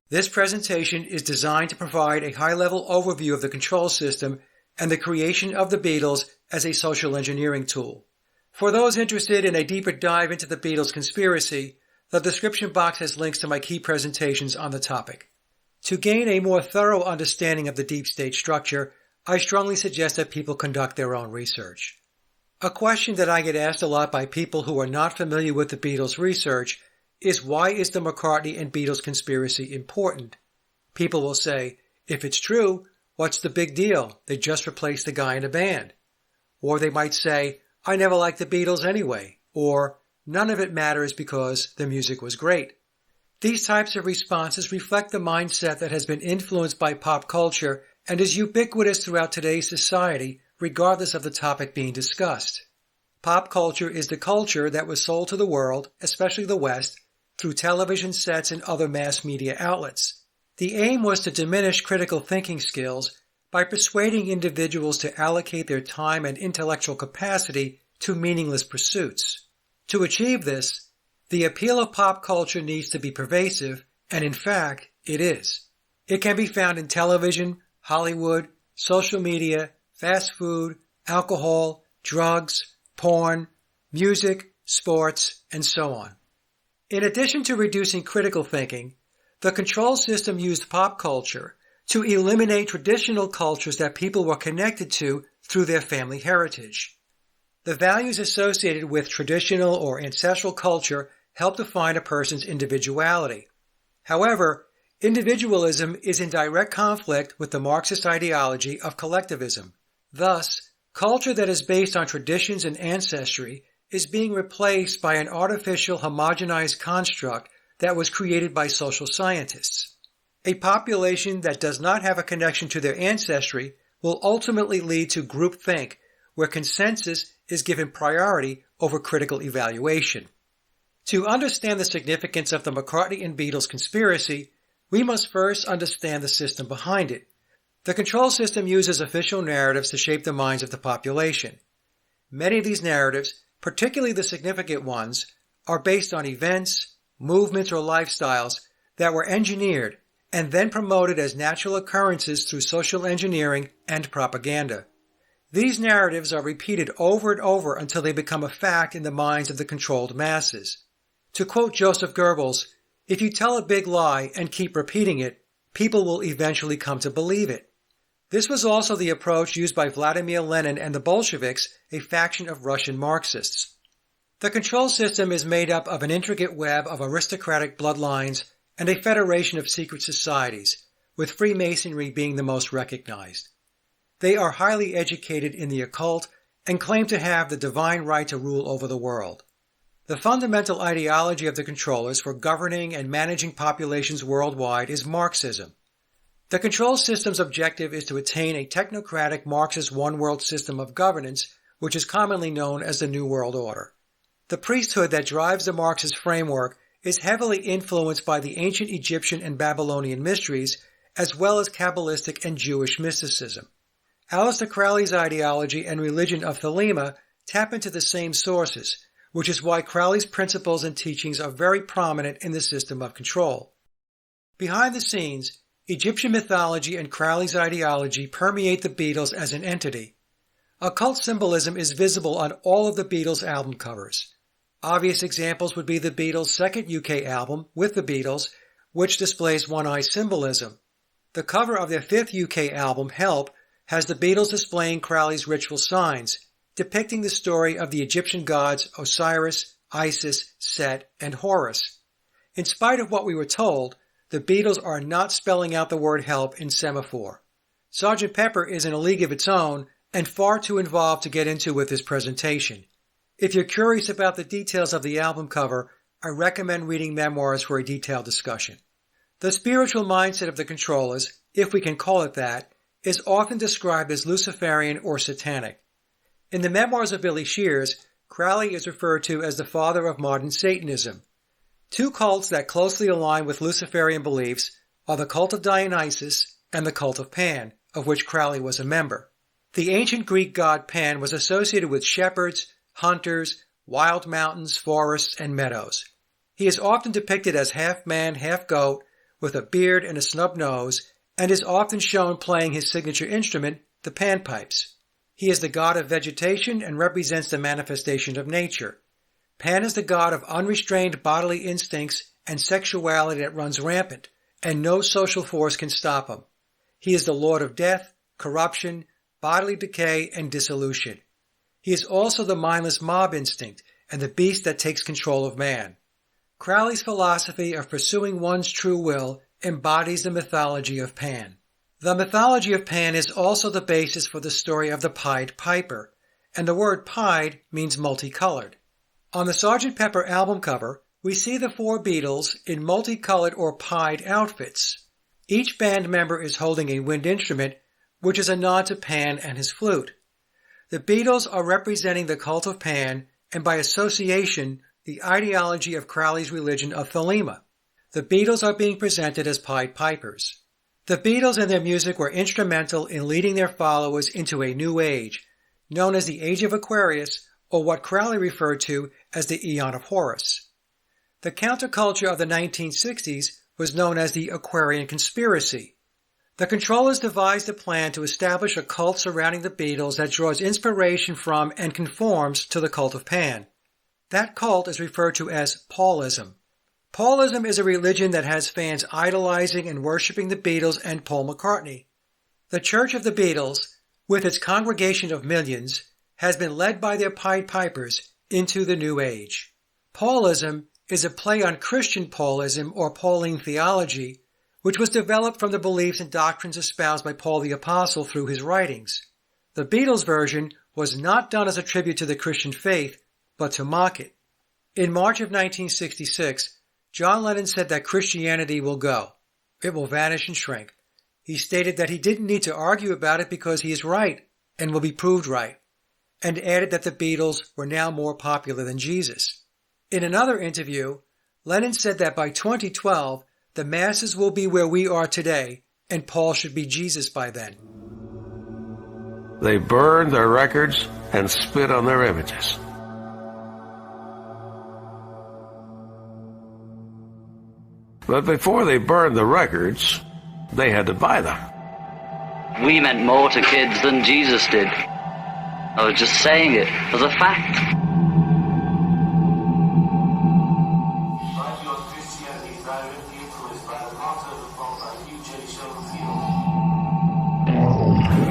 This presentation is designed to provide a high-level overview of the control system and the creation of the Beatles as a social engineering tool. For those interested in a deeper dive into the Beatles conspiracy, the description box has links to my key presentations on the topic. To gain a more thorough understanding of the deep state structure, I strongly suggest that people conduct their own research. A question that I get asked a lot by people who are not familiar with the Beatles research is, why is the McCartney and Beatles conspiracy important? People will say, if it's true, what's the big deal? They just replaced the guy in the band. Or they might say, I never liked the Beatles anyway. Or, none of it matters because the music was great. These types of responses reflect the mindset that has been influenced by pop culture and is ubiquitous throughout today's society, regardless of the topic being discussed. Pop culture is the culture that was sold to the world, especially the West, through television sets and other mass media outlets. The aim was to diminish critical thinking skills by persuading individuals to allocate their time and intellectual capacity to meaningless pursuits. To achieve this, the appeal of pop culture needs to be pervasive, and in fact, it is. It can be found in television, Hollywood, social media, fast food, alcohol, drugs, porn, music, sports, and so on. In addition to reducing critical thinking, the control system used pop culture to eliminate traditional cultures that people were connected to through their family heritage. The values associated with traditional or ancestral culture help define a person's individuality. However, individualism is in direct conflict with the Marxist ideology of collectivism. Thus, culture that is based on traditions and ancestry is being replaced by an artificial homogenized construct that was created by social scientists. A population that does not have a connection to their ancestry will ultimately lead to groupthink, where consensus is given priority over critical evaluation. To understand the significance of the McCartney and Beatles conspiracy, we must first understand the system behind it. The control system uses official narratives to shape the minds of the population. Many of these narratives, particularly the significant ones, are based on events, movements, or lifestyles that were engineered and then promoted as natural occurrences through social engineering and propaganda. These narratives are repeated over and over until they become a fact in the minds of the controlled masses. To quote Joseph Goebbels, if you tell a big lie and keep repeating it, people will eventually come to believe it. This was also the approach used by Vladimir Lenin and the Bolsheviks, a faction of Russian Marxists. The control system is made up of an intricate web of aristocratic bloodlines and a federation of secret societies, with Freemasonry being the most recognized. They are highly educated in the occult and claim to have the divine right to rule over the world. The fundamental ideology of the controllers for governing and managing populations worldwide is Marxism. The control system's objective is to attain a technocratic Marxist one-world system of governance, which is commonly known as the New World Order. The priesthood that drives the Marxist framework is heavily influenced by the ancient Egyptian and Babylonian mysteries, as well as Kabbalistic and Jewish mysticism. Aleister Crowley's ideology and religion of Thelema tap into the same sources, which is why Crowley's principles and teachings are very prominent in the system of control. Behind the scenes, Egyptian mythology and Crowley's ideology permeate the Beatles as an entity. Occult symbolism is visible on all of the Beatles album covers. Obvious examples would be the Beatles' second UK album, With the Beatles, which displays one-eye symbolism. The cover of their fifth UK album, Help, has the Beatles displaying Crowley's ritual signs, depicting the story of the Egyptian gods Osiris, Isis, Set, and Horus. In spite of what we were told, the Beatles are not spelling out the word help in semaphore. Sgt. Pepper is in a league of its own and far too involved to get into with this presentation. If you're curious about the details of the album cover, I recommend reading memoirs for a detailed discussion. The spiritual mindset of the controllers, if we can call it that, is often described as Luciferian or satanic. In the memoirs of Billy Shears, Crowley is referred to as the father of modern Satanism. Two cults that closely align with Luciferian beliefs are the cult of Dionysus and the cult of Pan, of which Crowley was a member. The ancient Greek god Pan was associated with shepherds, hunters, wild mountains, forests, and meadows. He is often depicted as half man, half goat, with a beard and a snub nose, and is often shown playing his signature instrument, the panpipes. He is the god of vegetation and represents the manifestation of nature. Pan is the god of unrestrained bodily instincts and sexuality that runs rampant, and no social force can stop him. He is the lord of death, corruption, bodily decay, and dissolution. He is also the mindless mob instinct and the beast that takes control of man. Crowley's philosophy of pursuing one's true will embodies the mythology of Pan. The mythology of Pan is also the basis for the story of the Pied Piper, and the word pied means multicolored. On the Sgt. Pepper album cover, we see the four Beatles in multicolored or pied outfits. Each band member is holding a wind instrument, which is a nod to Pan and his flute. The Beatles are representing the cult of Pan, and by association, the ideology of Crowley's religion of Thelema. The Beatles are being presented as Pied Pipers. The Beatles and their music were instrumental in leading their followers into a new age, known as the Age of Aquarius, or what Crowley referred to as the Aeon of Horus. The counterculture of the 1960s was known as the Aquarian Conspiracy. The controllers devised a plan to establish a cult surrounding the Beatles that draws inspiration from and conforms to the cult of Pan. That cult is referred to as Paulism. Paulism is a religion that has fans idolizing and worshipping the Beatles and Paul McCartney. The Church of the Beatles, with its congregation of millions, has been led by their Pied Pipers into the New Age. Paulism is a play on Christian Paulism or Pauline theology, which was developed from the beliefs and doctrines espoused by Paul the Apostle through his writings. The Beatles version was not done as a tribute to the Christian faith, but to mock it. In March of 1966, John Lennon said that Christianity will go. It will vanish and shrink. He stated that he didn't need to argue about it because he is right and will be proved right, and added that the Beatles were now more popular than Jesus. In another interview, Lennon said that by 2012, the masses will be where we are today, and Paul should be Jesus by then. They burned their records and spit on their images. But before they burned the records, they had to buy them. We meant more to kids than Jesus did. I was just saying it as a fact.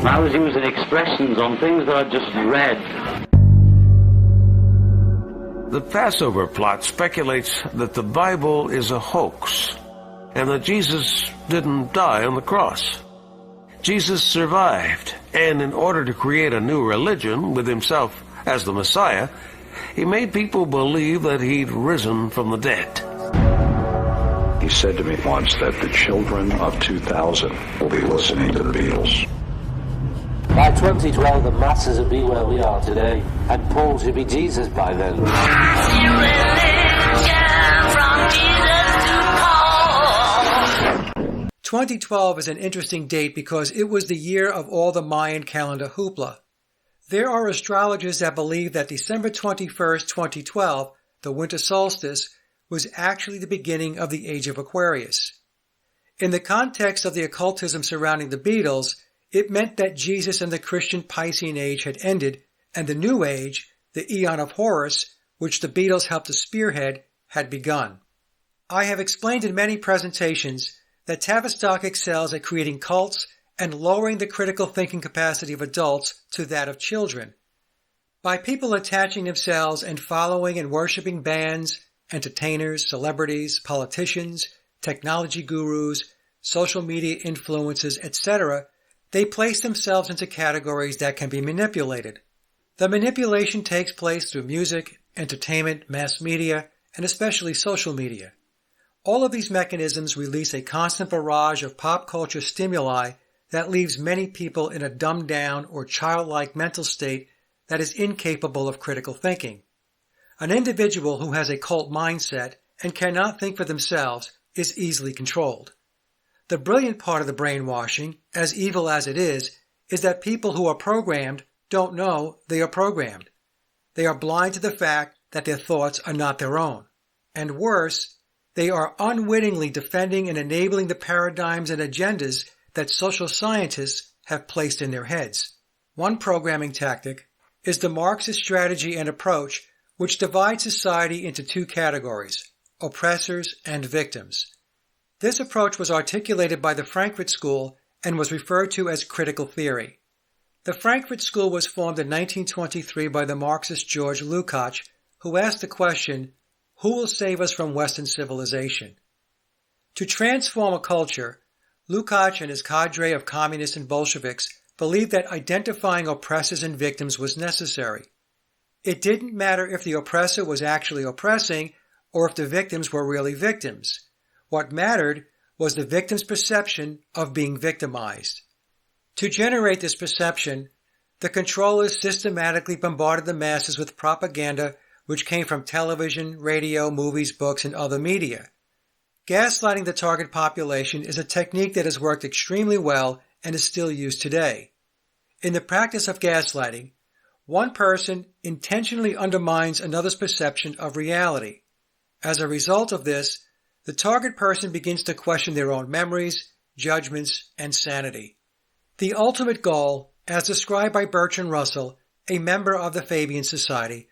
I was using expressions on things that I just read. The Passover plot speculates that the Bible is a hoax and that Jesus didn't die on the cross. Jesus survived, and in order to create a new religion with himself as the Messiah, he made people believe that he'd risen from the dead. He said to me once that the children of 2000 will be listening to the Beatles. By 2012, the masses will be where we are today, and Paul should be Jesus by then. 2012 is an interesting date because it was the year of all the Mayan calendar hoopla. There are astrologers that believe that December 21st, 2012, the winter solstice, was actually the beginning of the Age of Aquarius. In the context of the occultism surrounding the Beatles, it meant that Jesus and the Christian Piscean Age had ended, and the New Age, the Aeon of Horus, which the Beatles helped to spearhead, had begun. I have explained in many presentations that Tavistock excels at creating cults and lowering the critical thinking capacity of adults to that of children. By people attaching themselves and following and worshipping bands, entertainers, celebrities, politicians, technology gurus, social media influencers, etc., they place themselves into categories that can be manipulated. The manipulation takes place through music, entertainment, mass media, and especially social media. All of these mechanisms release a constant barrage of pop culture stimuli that leaves many people in a dumbed down or childlike mental state that is incapable of critical thinking. An individual who has a cult mindset and cannot think for themselves is easily controlled. The brilliant part of the brainwashing, as evil as it is that people who are programmed don't know they are programmed. They are blind to the fact that their thoughts are not their own. And worse, they are unwittingly defending and enabling the paradigms and agendas that social scientists have placed in their heads. One programming tactic is the Marxist strategy and approach, which divides society into two categories, oppressors and victims. This approach was articulated by the Frankfurt School and was referred to as critical theory. The Frankfurt School was formed in 1923 by the Marxist George Lukács, who asked the question, who will save us from Western civilization? To transform a culture, Lukács and his cadre of communists and Bolsheviks believed that identifying oppressors and victims was necessary. It didn't matter if the oppressor was actually oppressing or if the victims were really victims. What mattered was the victim's perception of being victimized. To generate this perception, the controllers systematically bombarded the masses with propaganda which came from television, radio, movies, books, and other media. Gaslighting the target population is a technique that has worked extremely well and is still used today. In the practice of gaslighting, one person intentionally undermines another's perception of reality. As a result of this, the target person begins to question their own memories, judgments, and sanity. The ultimate goal, as described by Bertrand Russell, a member of the Fabian Society,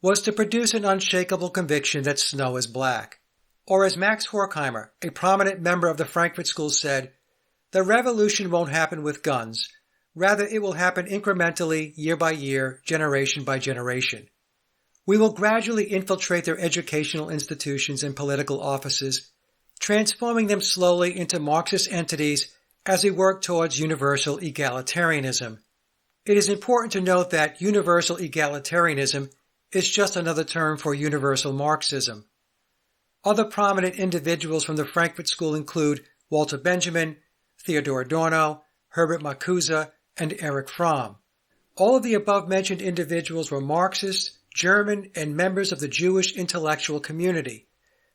was to produce an unshakable conviction that snow is black. Or as Max Horkheimer, a prominent member of the Frankfurt School, said, the revolution won't happen with guns. Rather, it will happen incrementally, year by year, generation by generation. We will gradually infiltrate their educational institutions and political offices, transforming them slowly into Marxist entities as we work towards universal egalitarianism. It is important to note that universal egalitarianism is just another term for universal Marxism. Other prominent individuals from the Frankfurt School include Walter Benjamin, Theodor Adorno, Herbert Marcuse, and Erich Fromm. All of the above-mentioned individuals were Marxists, German, and members of the Jewish intellectual community.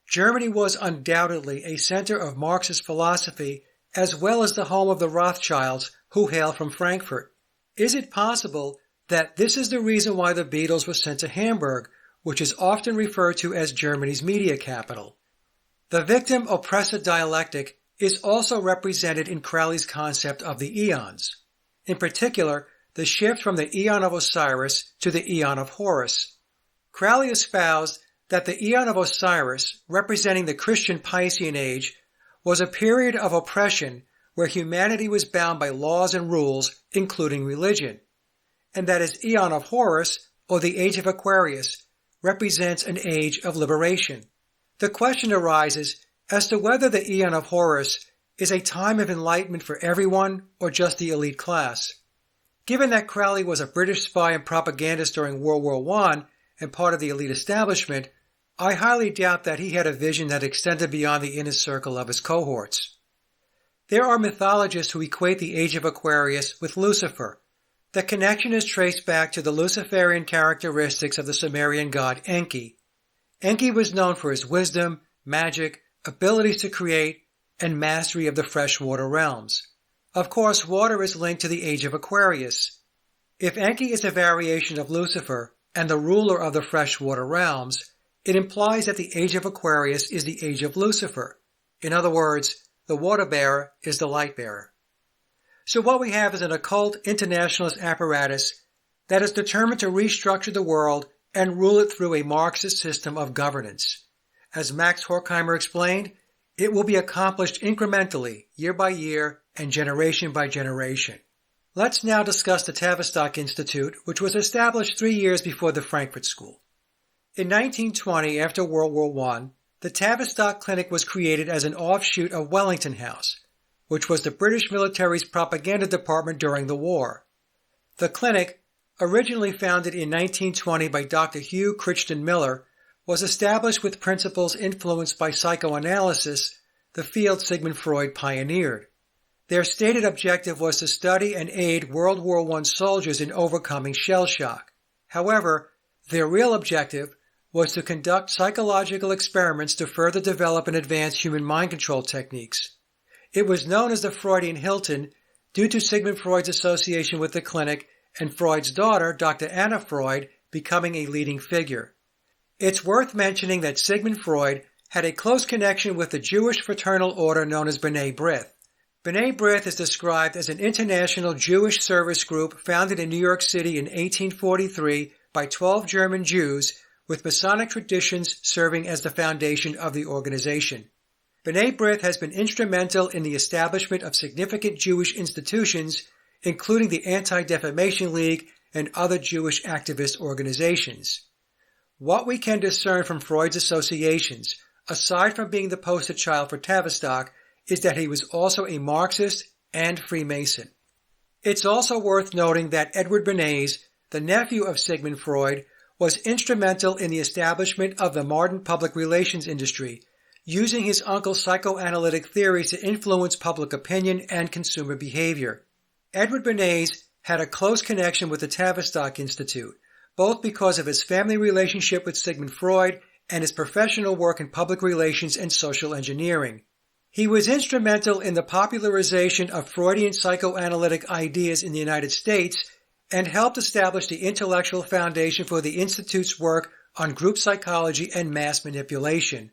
Germany was undoubtedly a center of Marxist philosophy as well as the home of the Rothschilds, who hail from Frankfurt. Is it possible that this is the reason why the Beatles were sent to Hamburg, which is often referred to as Germany's media capital? The victim-oppressor dialectic is also represented in Crowley's concept of the eons. In particular, the shift from the Eon of Osiris to the Eon of Horus. Crowley espoused that the Eon of Osiris, representing the Christian Piscean Age, was a period of oppression where humanity was bound by laws and rules, including religion, and that his Eon of Horus, or the Age of Aquarius, represents an age of liberation. The question arises as to whether the Eon of Horus is a time of enlightenment for everyone or just the elite class. Given that Crowley was a British spy and propagandist during World War I and part of the elite establishment, I highly doubt that he had a vision that extended beyond the inner circle of his cohorts. There are mythologists who equate the Age of Aquarius with Lucifer. The connection is traced back to the Luciferian characteristics of the Sumerian god Enki. Enki was known for his wisdom, magic, abilities to create, and mastery of the freshwater realms. Of course, water is linked to the Age of Aquarius. If Enki is a variation of Lucifer and the ruler of the freshwater realms, it implies that the Age of Aquarius is the Age of Lucifer. In other words, the water bearer is the light bearer. So what we have is an occult internationalist apparatus that is determined to restructure the world and rule it through a Marxist system of governance. As Max Horkheimer explained, it will be accomplished incrementally, year by year, and generation by generation. Let's now discuss the Tavistock Institute, which was established 3 years before the Frankfurt School. In 1920, after World War I, the Tavistock Clinic was created as an offshoot of Wellington House, which was the British military's propaganda department during the war. The clinic, originally founded in 1920 by Dr. Hugh Crichton Miller, was established with principles influenced by psychoanalysis, the field Sigmund Freud pioneered. Their stated objective was to study and aid World War I soldiers in overcoming shell shock. However, their real objective was to conduct psychological experiments to further develop and advance human mind control techniques. It was known as the Freudian Hilton due to Sigmund Freud's association with the clinic and Freud's daughter, Dr. Anna Freud, becoming a leading figure. It's worth mentioning that Sigmund Freud had a close connection with the Jewish fraternal order known as B'nai B'rith. B'nai B'rith is described as an international Jewish service group founded in New York City in 1843 by 12 German Jews, with Masonic traditions serving as the foundation of the organization. B'nai B'rith has been instrumental in the establishment of significant Jewish institutions, including the Anti-Defamation League and other Jewish activist organizations. What we can discern from Freud's associations, aside from being the poster child for Tavistock, is that he was also a Marxist and Freemason. It's also worth noting that Edward Bernays, the nephew of Sigmund Freud, was instrumental in the establishment of the modern public relations industry, using his uncle's psychoanalytic theories to influence public opinion and consumer behavior. Edward Bernays had a close connection with the Tavistock Institute, both because of his family relationship with Sigmund Freud and his professional work in public relations and social engineering. He was instrumental in the popularization of Freudian psychoanalytic ideas in the United States and helped establish the intellectual foundation for the Institute's work on group psychology and mass manipulation.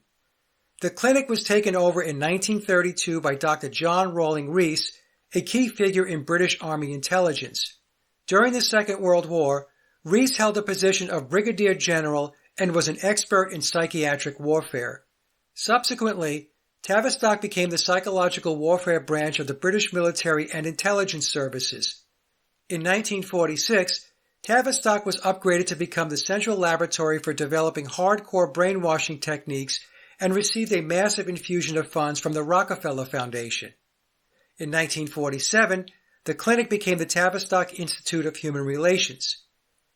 The clinic was taken over in 1932 by Dr. John Rawling Rees, a key figure in British Army intelligence. During the Second World War, Rees held the position of Brigadier General and was an expert in psychiatric warfare. Subsequently, Tavistock became the psychological warfare branch of the British military and intelligence services. In 1946, Tavistock was upgraded to become the central laboratory for developing hardcore brainwashing techniques and received a massive infusion of funds from the Rockefeller Foundation. In 1947, the clinic became the Tavistock Institute of Human Relations.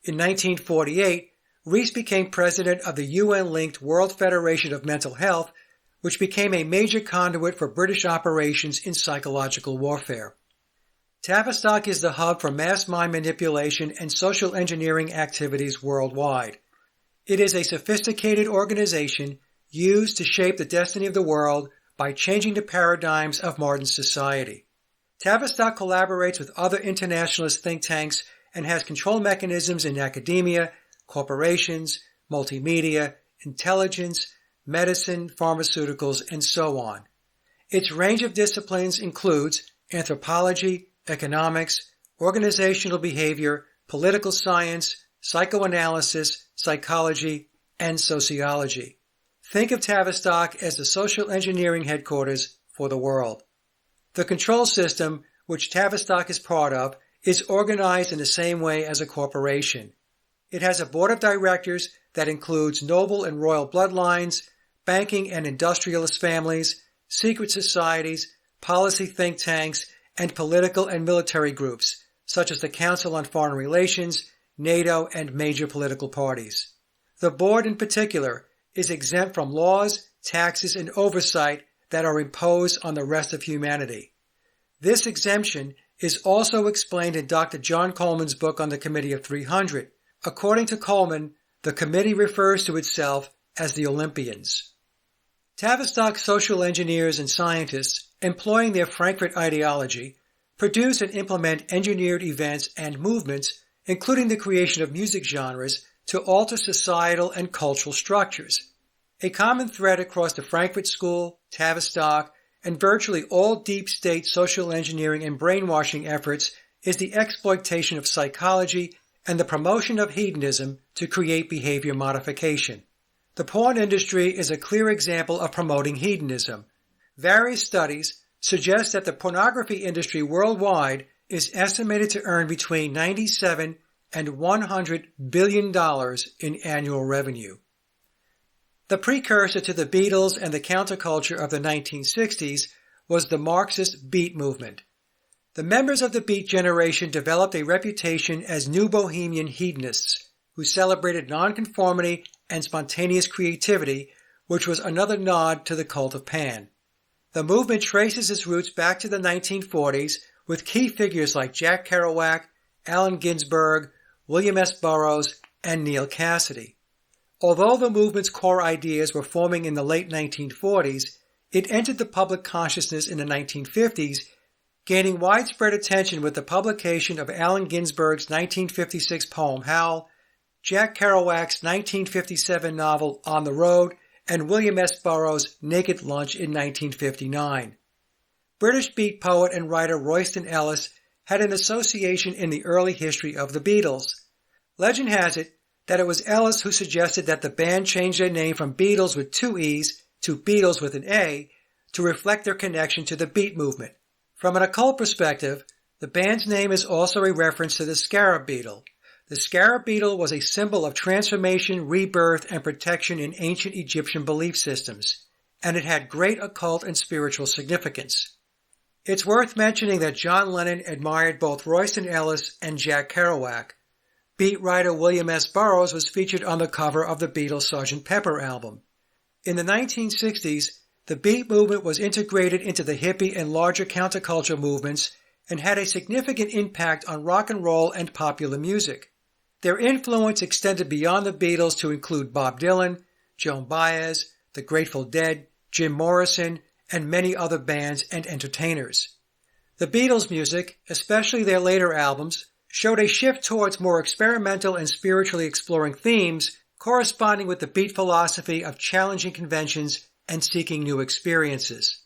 In 1948, Rees became president of the UN-linked World Federation of Mental Health, which became a major conduit for British operations in psychological warfare. Tavistock is the hub for mass mind manipulation and social engineering activities worldwide. It is a sophisticated organization used to shape the destiny of the world by changing the paradigms of modern society. Tavistock collaborates with other internationalist think tanks and has control mechanisms in academia, corporations, multimedia, intelligence, medicine, pharmaceuticals, and so on. Its range of disciplines includes anthropology, economics, organizational behavior, political science, psychoanalysis, psychology, and sociology. Think of Tavistock as the social engineering headquarters for the world. The control system, which Tavistock is part of, is organized in the same way as a corporation. It has a board of directors that includes noble and royal bloodlines, banking and industrialist families, secret societies, policy think tanks, and political and military groups, such as the Council on Foreign Relations, NATO, and major political parties. The board in particular is exempt from laws, taxes, and oversight that are imposed on the rest of humanity. This exemption is also explained in Dr. John Coleman's book on the Committee of 300. According to Coleman, the committee refers to itself as the Olympians. Tavistock social engineers and scientists, employing their Frankfurt ideology, produce and implement engineered events and movements, including the creation of music genres, to alter societal and cultural structures. A common thread across the Frankfurt School, Tavistock, and virtually all deep state social engineering and brainwashing efforts is the exploitation of psychology and the promotion of hedonism to create behavior modification. The porn industry is a clear example of promoting hedonism. Various studies suggest that the pornography industry worldwide is estimated to earn between $97 and $100 billion in annual revenue. The precursor to the Beatles and the counterculture of the 1960s was the Marxist Beat movement. The members of the Beat generation developed a reputation as new bohemian hedonists who celebrated nonconformity and spontaneous creativity, which was another nod to the cult of Pan. The movement traces its roots back to the 1940s with key figures like Jack Kerouac, Allen Ginsberg, William S. Burroughs, and Neil Cassidy. Although the movement's core ideas were forming in the late 1940s, it entered the public consciousness in the 1950s, gaining widespread attention with the publication of Allen Ginsberg's 1956 poem Howl, Jack Kerouac's 1957 novel On the Road, and William S. Burroughs' Naked Lunch in 1959. British beat poet and writer Royston Ellis had an association in the early history of the Beatles. Legend has it that it was Ellis who suggested that the band change their name from Beatles with 2 E's to Beatles with an A to reflect their connection to the beat movement. From an occult perspective, the band's name is also a reference to the scarab beetle. The scarab beetle was a symbol of transformation, rebirth, and protection in ancient Egyptian belief systems, and it had great occult and spiritual significance. It's worth mentioning that John Lennon admired both Royston Ellis and Jack Kerouac. Beat writer William S. Burroughs was featured on the cover of the Beatles' Sgt. Pepper album. In the 1960s, the beat movement was integrated into the hippie and larger counterculture movements and had a significant impact on rock and roll and popular music. Their influence extended beyond the Beatles to include Bob Dylan, Joan Baez, the Grateful Dead, Jim Morrison, and many other bands and entertainers. The Beatles' music, especially their later albums, showed a shift towards more experimental and spiritually exploring themes corresponding with the beat philosophy of challenging conventions and seeking new experiences.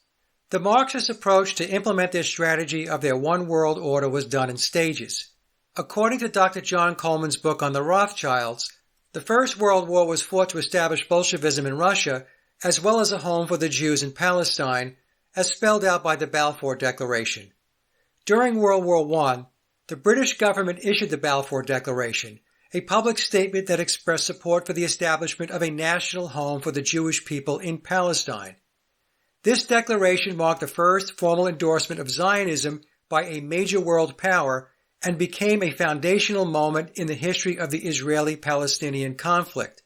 The Marxist approach to implement their strategy of their one world order was done in stages. According to Dr. John Coleman's book on the Rothschilds, the First World War was fought to establish Bolshevism in Russia, as well as a home for the Jews in Palestine, as spelled out by the Balfour Declaration. During World War I, the British government issued the Balfour Declaration, a public statement that expressed support for the establishment of a national home for the Jewish people in Palestine. This declaration marked the first formal endorsement of Zionism by a major world power and became a foundational moment in the history of the Israeli-Palestinian conflict.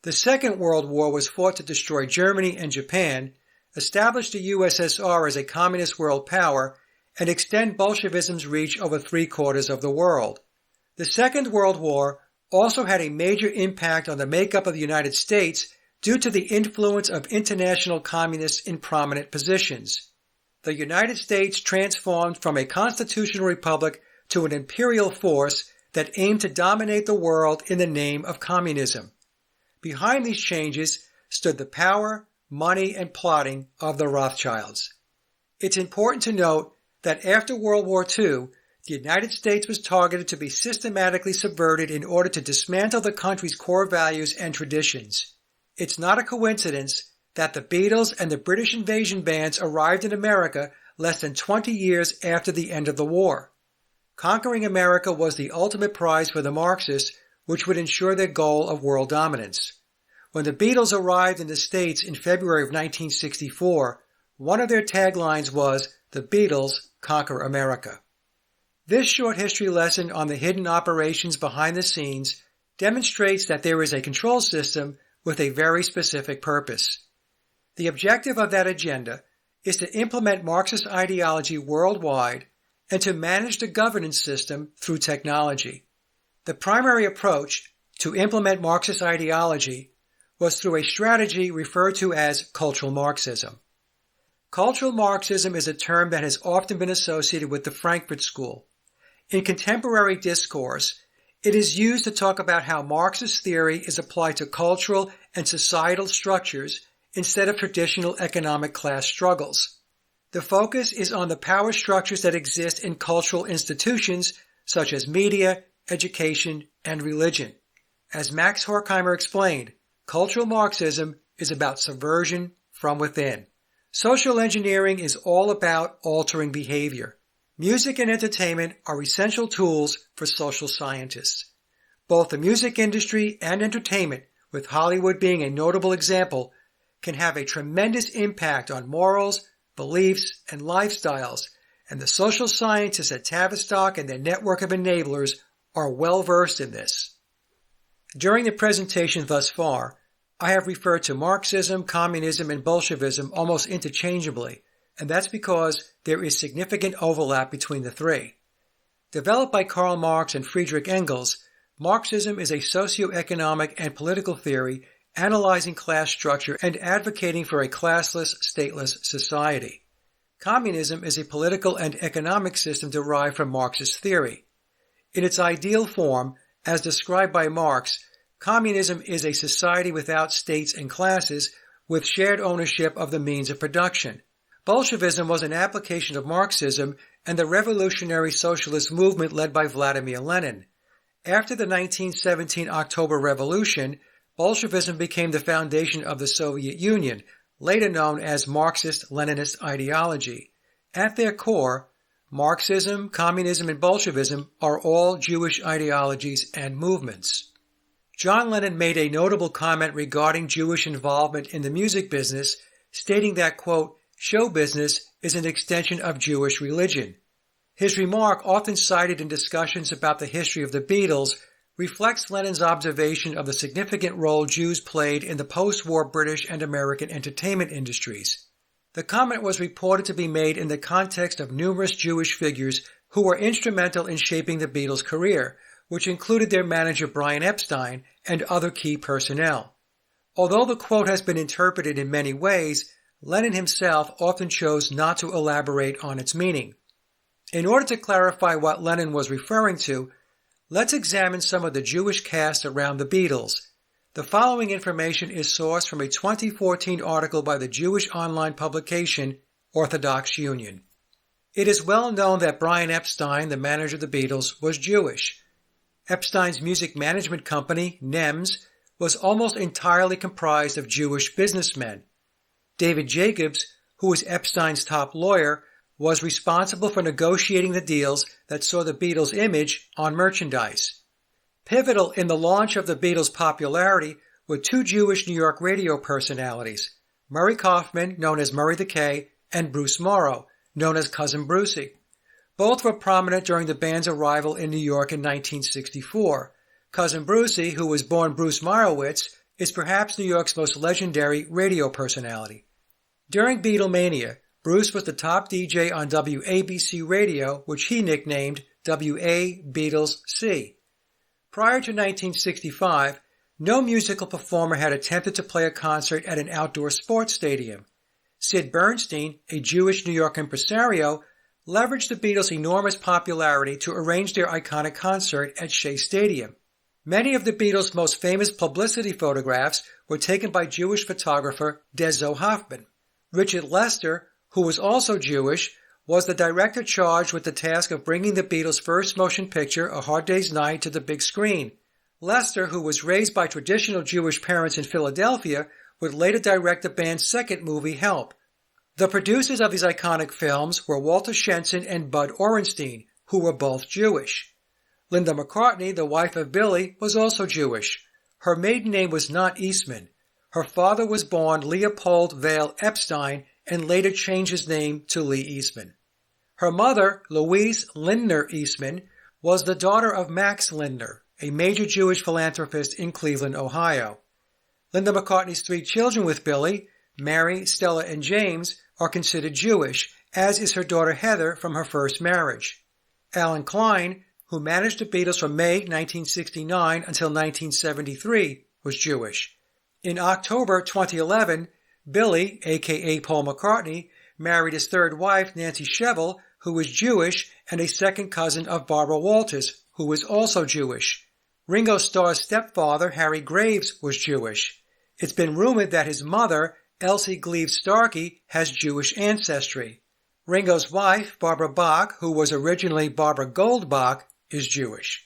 The Second World War was fought to destroy Germany and Japan, establish the USSR as a communist world power, and extend Bolshevism's reach over 3/4 of the world. The Second World War also had a major impact on the makeup of the United States due to the influence of international communists in prominent positions. The United States transformed from a constitutional republic to an imperial force that aimed to dominate the world in the name of communism. Behind these changes stood the power, money, and plotting of the Rothschilds. It's important to note that after World War II, the United States was targeted to be systematically subverted in order to dismantle the country's core values and traditions. It's not a coincidence that the Beatles and the British invasion bands arrived in America less than 20 years after the end of the war. Conquering America was the ultimate prize for the Marxists, which would ensure their goal of world dominance. When the Beatles arrived in the States in February of 1964, one of their taglines was, "The Beatles Conquer America." This short history lesson on the hidden operations behind the scenes demonstrates that there is a control system with a very specific purpose. The objective of that agenda is to implement Marxist ideology worldwide and to manage the governance system through technology. The primary approach to implement Marxist ideology was through a strategy referred to as cultural Marxism. Cultural Marxism is a term that has often been associated with the Frankfurt School. In contemporary discourse, it is used to talk about how Marxist theory is applied to cultural and societal structures instead of traditional economic class struggles. The focus is on the power structures that exist in cultural institutions such as media, education, and religion. As Max Horkheimer explained, cultural Marxism is about subversion from within. Social engineering is all about altering behavior. Music and entertainment are essential tools for social scientists. Both the music industry and entertainment, with Hollywood being a notable example, can have a tremendous impact on morals, beliefs, and lifestyles, and the social scientists at Tavistock and their network of enablers are well versed in this. During the presentation thus far, I have referred to Marxism, communism, and Bolshevism almost interchangeably, and that's because there is significant overlap between the three. Developed by Karl Marx and Friedrich Engels, Marxism is a socio-economic and political theory analyzing class structure and advocating for a classless, stateless society. Communism is a political and economic system derived from Marxist theory. In its ideal form, as described by Marx, communism is a society without states and classes, with shared ownership of the means of production. Bolshevism was an application of Marxism and the revolutionary socialist movement led by Vladimir Lenin. After the 1917 October Revolution, Bolshevism became the foundation of the Soviet Union, later known as Marxist-Leninist ideology. At their core, Marxism, communism, and Bolshevism are all Jewish ideologies and movements. John Lennon made a notable comment regarding Jewish involvement in the music business, stating that, quote, show business is an extension of Jewish religion. His remark, often cited in discussions about the history of the Beatles, reflects Lennon's observation of the significant role Jews played in the post-war British and American entertainment industries. The comment was reported to be made in the context of numerous Jewish figures who were instrumental in shaping the Beatles' career, which included their manager Brian Epstein and other key personnel. Although the quote has been interpreted in many ways, Lennon himself often chose not to elaborate on its meaning. In order to clarify what Lennon was referring to, let's examine some of the Jewish cast around the Beatles. The following information is sourced from a 2014 article by the Jewish online publication Orthodox Union. It is well known that Brian Epstein, the manager of the Beatles, was Jewish. Epstein's music management company, NEMS, was almost entirely comprised of Jewish businessmen. David Jacobs, who was Epstein's top lawyer, was responsible for negotiating the deals that saw the Beatles' image on merchandise. Pivotal in the launch of the Beatles' popularity were two Jewish New York radio personalities, Murray Kaufman, known as Murray the K, and Bruce Morrow, known as Cousin Brucey. Both were prominent during the band's arrival in New York in 1964. Cousin Brucey, who was born Bruce Meyerowitz, is perhaps New York's most legendary radio personality. During Beatlemania, Bruce was the top DJ on WABC radio, which he nicknamed WA Beatles C. Prior to 1965, no musical performer had attempted to play a concert at an outdoor sports stadium. Sid Bernstein, a Jewish New York impresario, leveraged the Beatles' enormous popularity to arrange their iconic concert at Shea Stadium. Many of the Beatles' most famous publicity photographs were taken by Jewish photographer Dezo Hoffman. Richard Lester, who was also Jewish, was the director charged with the task of bringing the Beatles' first motion picture, A Hard Day's Night, to the big screen. Lester, who was raised by traditional Jewish parents in Philadelphia, would later direct the band's second movie, Help. The producers of these iconic films were Walter Shenson and Bud Orenstein, who were both Jewish. Linda McCartney, the wife of Billy, was also Jewish. Her maiden name was not Eastman. Her father was born Leopold Vail Epstein and later changed his name to Lee Eastman. Her mother, Louise Lindner Eastman, was the daughter of Max Lindner, a major Jewish philanthropist in Cleveland, Ohio. Linda McCartney's three children with Billy, Mary, Stella, and James, are considered Jewish, as is her daughter Heather from her first marriage. Alan Klein, who managed the Beatles from May 1969 until 1973, was Jewish. In October 2011, Billy, a.k.a. Paul McCartney, married his third wife, Nancy Shevell, who was Jewish and a second cousin of Barbara Walters, who was also Jewish. Ringo Starr's stepfather, Harry Graves, was Jewish. It's been rumored that his mother, Elsie Gleave-Starkey, has Jewish ancestry. Ringo's wife, Barbara Bach, who was originally Barbara Goldbach, is Jewish.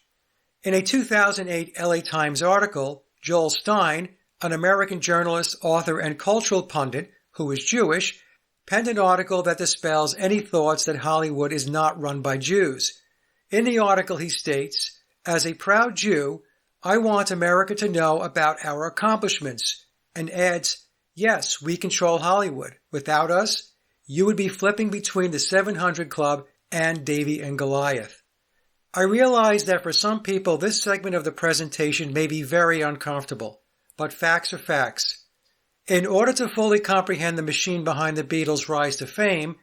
In a 2008 LA Times article, Joel Stein, an American journalist, author, and cultural pundit who is Jewish, penned an article that dispels any thoughts that Hollywood is not run by Jews. In the article he states, "As a proud Jew, I want America to know about our accomplishments," and adds, "Yes, we control Hollywood. Without us, you would be flipping between the 700 Club and Davy and Goliath." I realize that for some people this segment of the presentation may be very uncomfortable, but facts are facts. In order to fully comprehend the machine behind the Beatles' rise to fame,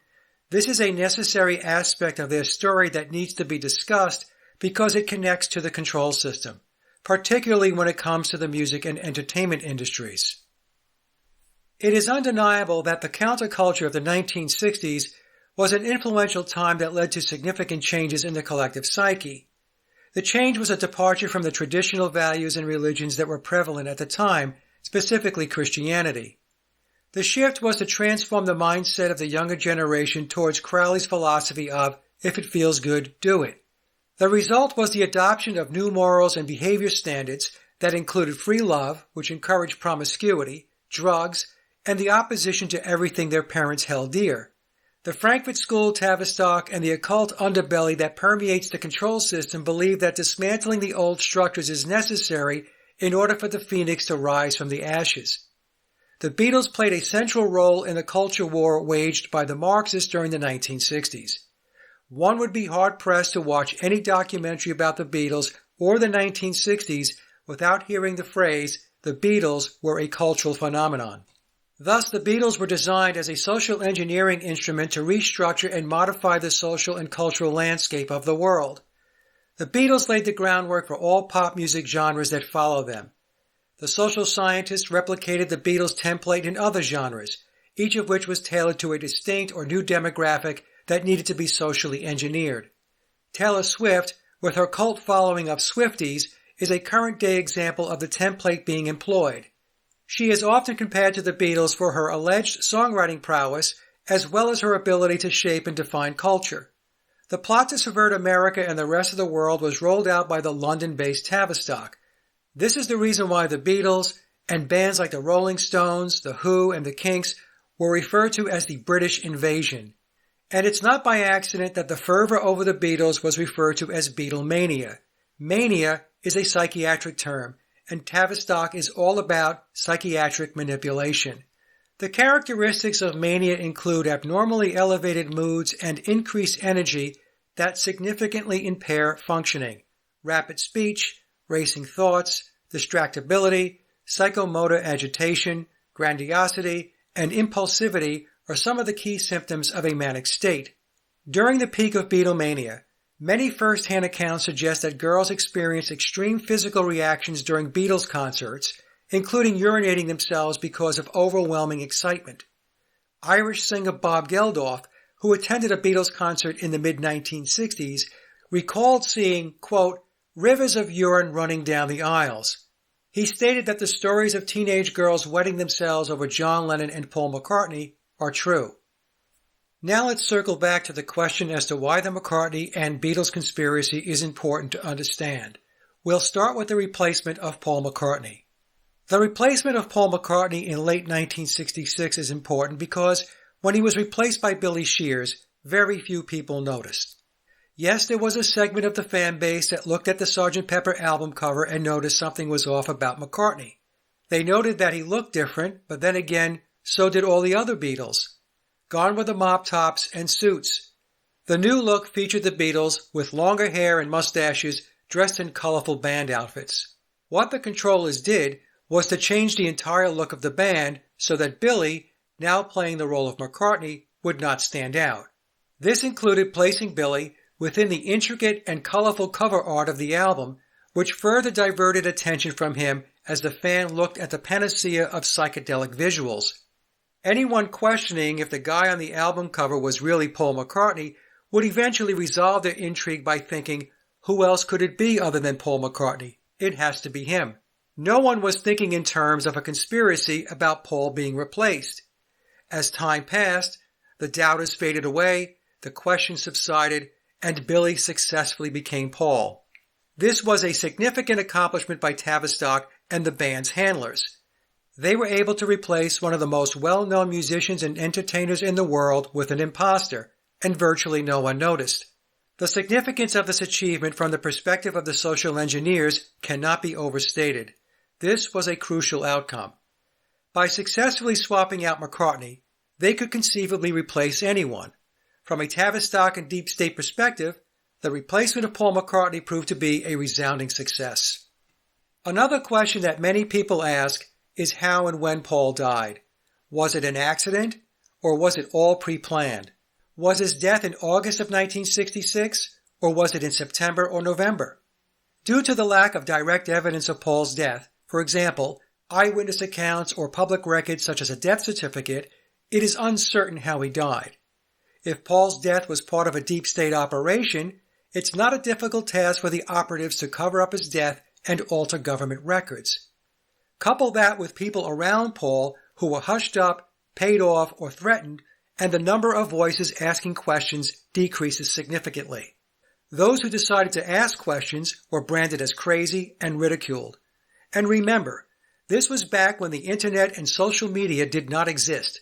this is a necessary aspect of their story that needs to be discussed because it connects to the control system, particularly when it comes to the music and entertainment industries. It is undeniable that the counterculture of the 1960s was an influential time that led to significant changes in the collective psyche. The change was a departure from the traditional values and religions that were prevalent at the time, specifically Christianity. The shift was to transform the mindset of the younger generation towards Crowley's philosophy of, if it feels good, do it. The result was the adoption of new morals and behavior standards that included free love, which encouraged promiscuity, drugs, and the opposition to everything their parents held dear. The Frankfurt School, Tavistock, and the occult underbelly that permeates the control system believe that dismantling the old structures is necessary in order for the phoenix to rise from the ashes. The Beatles played a central role in the culture war waged by the Marxists during the 1960s. One would be hard-pressed to watch any documentary about the Beatles or the 1960s without hearing the phrase, the Beatles were a cultural phenomenon. Thus, the Beatles were designed as a social engineering instrument to restructure and modify the social and cultural landscape of the world. The Beatles laid the groundwork for all pop music genres that follow them. The social scientists replicated the Beatles' template in other genres, each of which was tailored to a distinct or new demographic that needed to be socially engineered. Taylor Swift, with her cult following of Swifties, is a current-day example of the template being employed. She is often compared to the Beatles for her alleged songwriting prowess, as well as her ability to shape and define culture. The plot to subvert America and the rest of the world was rolled out by the London-based Tavistock. This is the reason why the Beatles, and bands like the Rolling Stones, The Who, and the Kinks were referred to as the British Invasion. And it's not by accident that the fervor over the Beatles was referred to as Beatlemania. Mania is a psychiatric term, and Tavistock is all about psychiatric manipulation. The characteristics of mania include abnormally elevated moods and increased energy that significantly impair functioning, rapid speech, racing thoughts, distractibility, psychomotor agitation, grandiosity, and impulsivity are some of the key symptoms of a manic state. During the peak of Beatlemania, many first-hand accounts suggest that girls experienced extreme physical reactions during Beatles concerts, including urinating themselves because of overwhelming excitement. Irish singer Bob Geldof, who attended a Beatles concert in the mid-1960s, recalled seeing, quote, rivers of urine running down the aisles. He stated that the stories of teenage girls wetting themselves over John Lennon and Paul McCartney are true. Now let's circle back to the question as to why the McCartney and Beatles conspiracy is important to understand. We'll start with the replacement of Paul McCartney. The replacement of Paul McCartney in late 1966 is important because when he was replaced by Billy Shears, very few people noticed. Yes, there was a segment of the fan base that looked at the Sgt. Pepper album cover and noticed something was off about McCartney. They noted that he looked different, but then again, so did all the other Beatles. Gone were the mop tops and suits. The new look featured the Beatles with longer hair and mustaches dressed in colorful band outfits. What the Controllers did was to change the entire look of the band so that Billy, now playing the role of McCartney, would not stand out. This included placing Billy within the intricate and colorful cover art of the album, which further diverted attention from him as the fan looked at the panacea of psychedelic visuals. Anyone questioning if the guy on the album cover was really Paul McCartney would eventually resolve their intrigue by thinking, who else could it be other than Paul McCartney? It has to be him. No one was thinking in terms of a conspiracy about Paul being replaced. As time passed, the doubters faded away, the questions subsided, and Billy successfully became Paul. This was a significant accomplishment by Tavistock and the band's handlers. They were able to replace one of the most well-known musicians and entertainers in the world with an imposter, and virtually no one noticed. The significance of this achievement from the perspective of the social engineers cannot be overstated. This was a crucial outcome. By successfully swapping out McCartney, they could conceivably replace anyone. From a Tavistock and Deep State perspective, the replacement of Paul McCartney proved to be a resounding success. Another question that many people ask is how and when Paul died. Was it an accident, or was it all pre-planned? Was his death in August of 1966, or was it in September or November? Due to the lack of direct evidence of Paul's death, for example, eyewitness accounts or public records such as a death certificate, it is uncertain how he died. If Paul's death was part of a deep state operation, It's not a difficult task for the operatives to cover up his death and alter government records. Couple that with people around Paul who were hushed up, paid off, or threatened, and the number of voices asking questions decreases significantly. Those who decided to ask questions were branded as crazy and ridiculed. And remember, this was back when the internet and social media did not exist,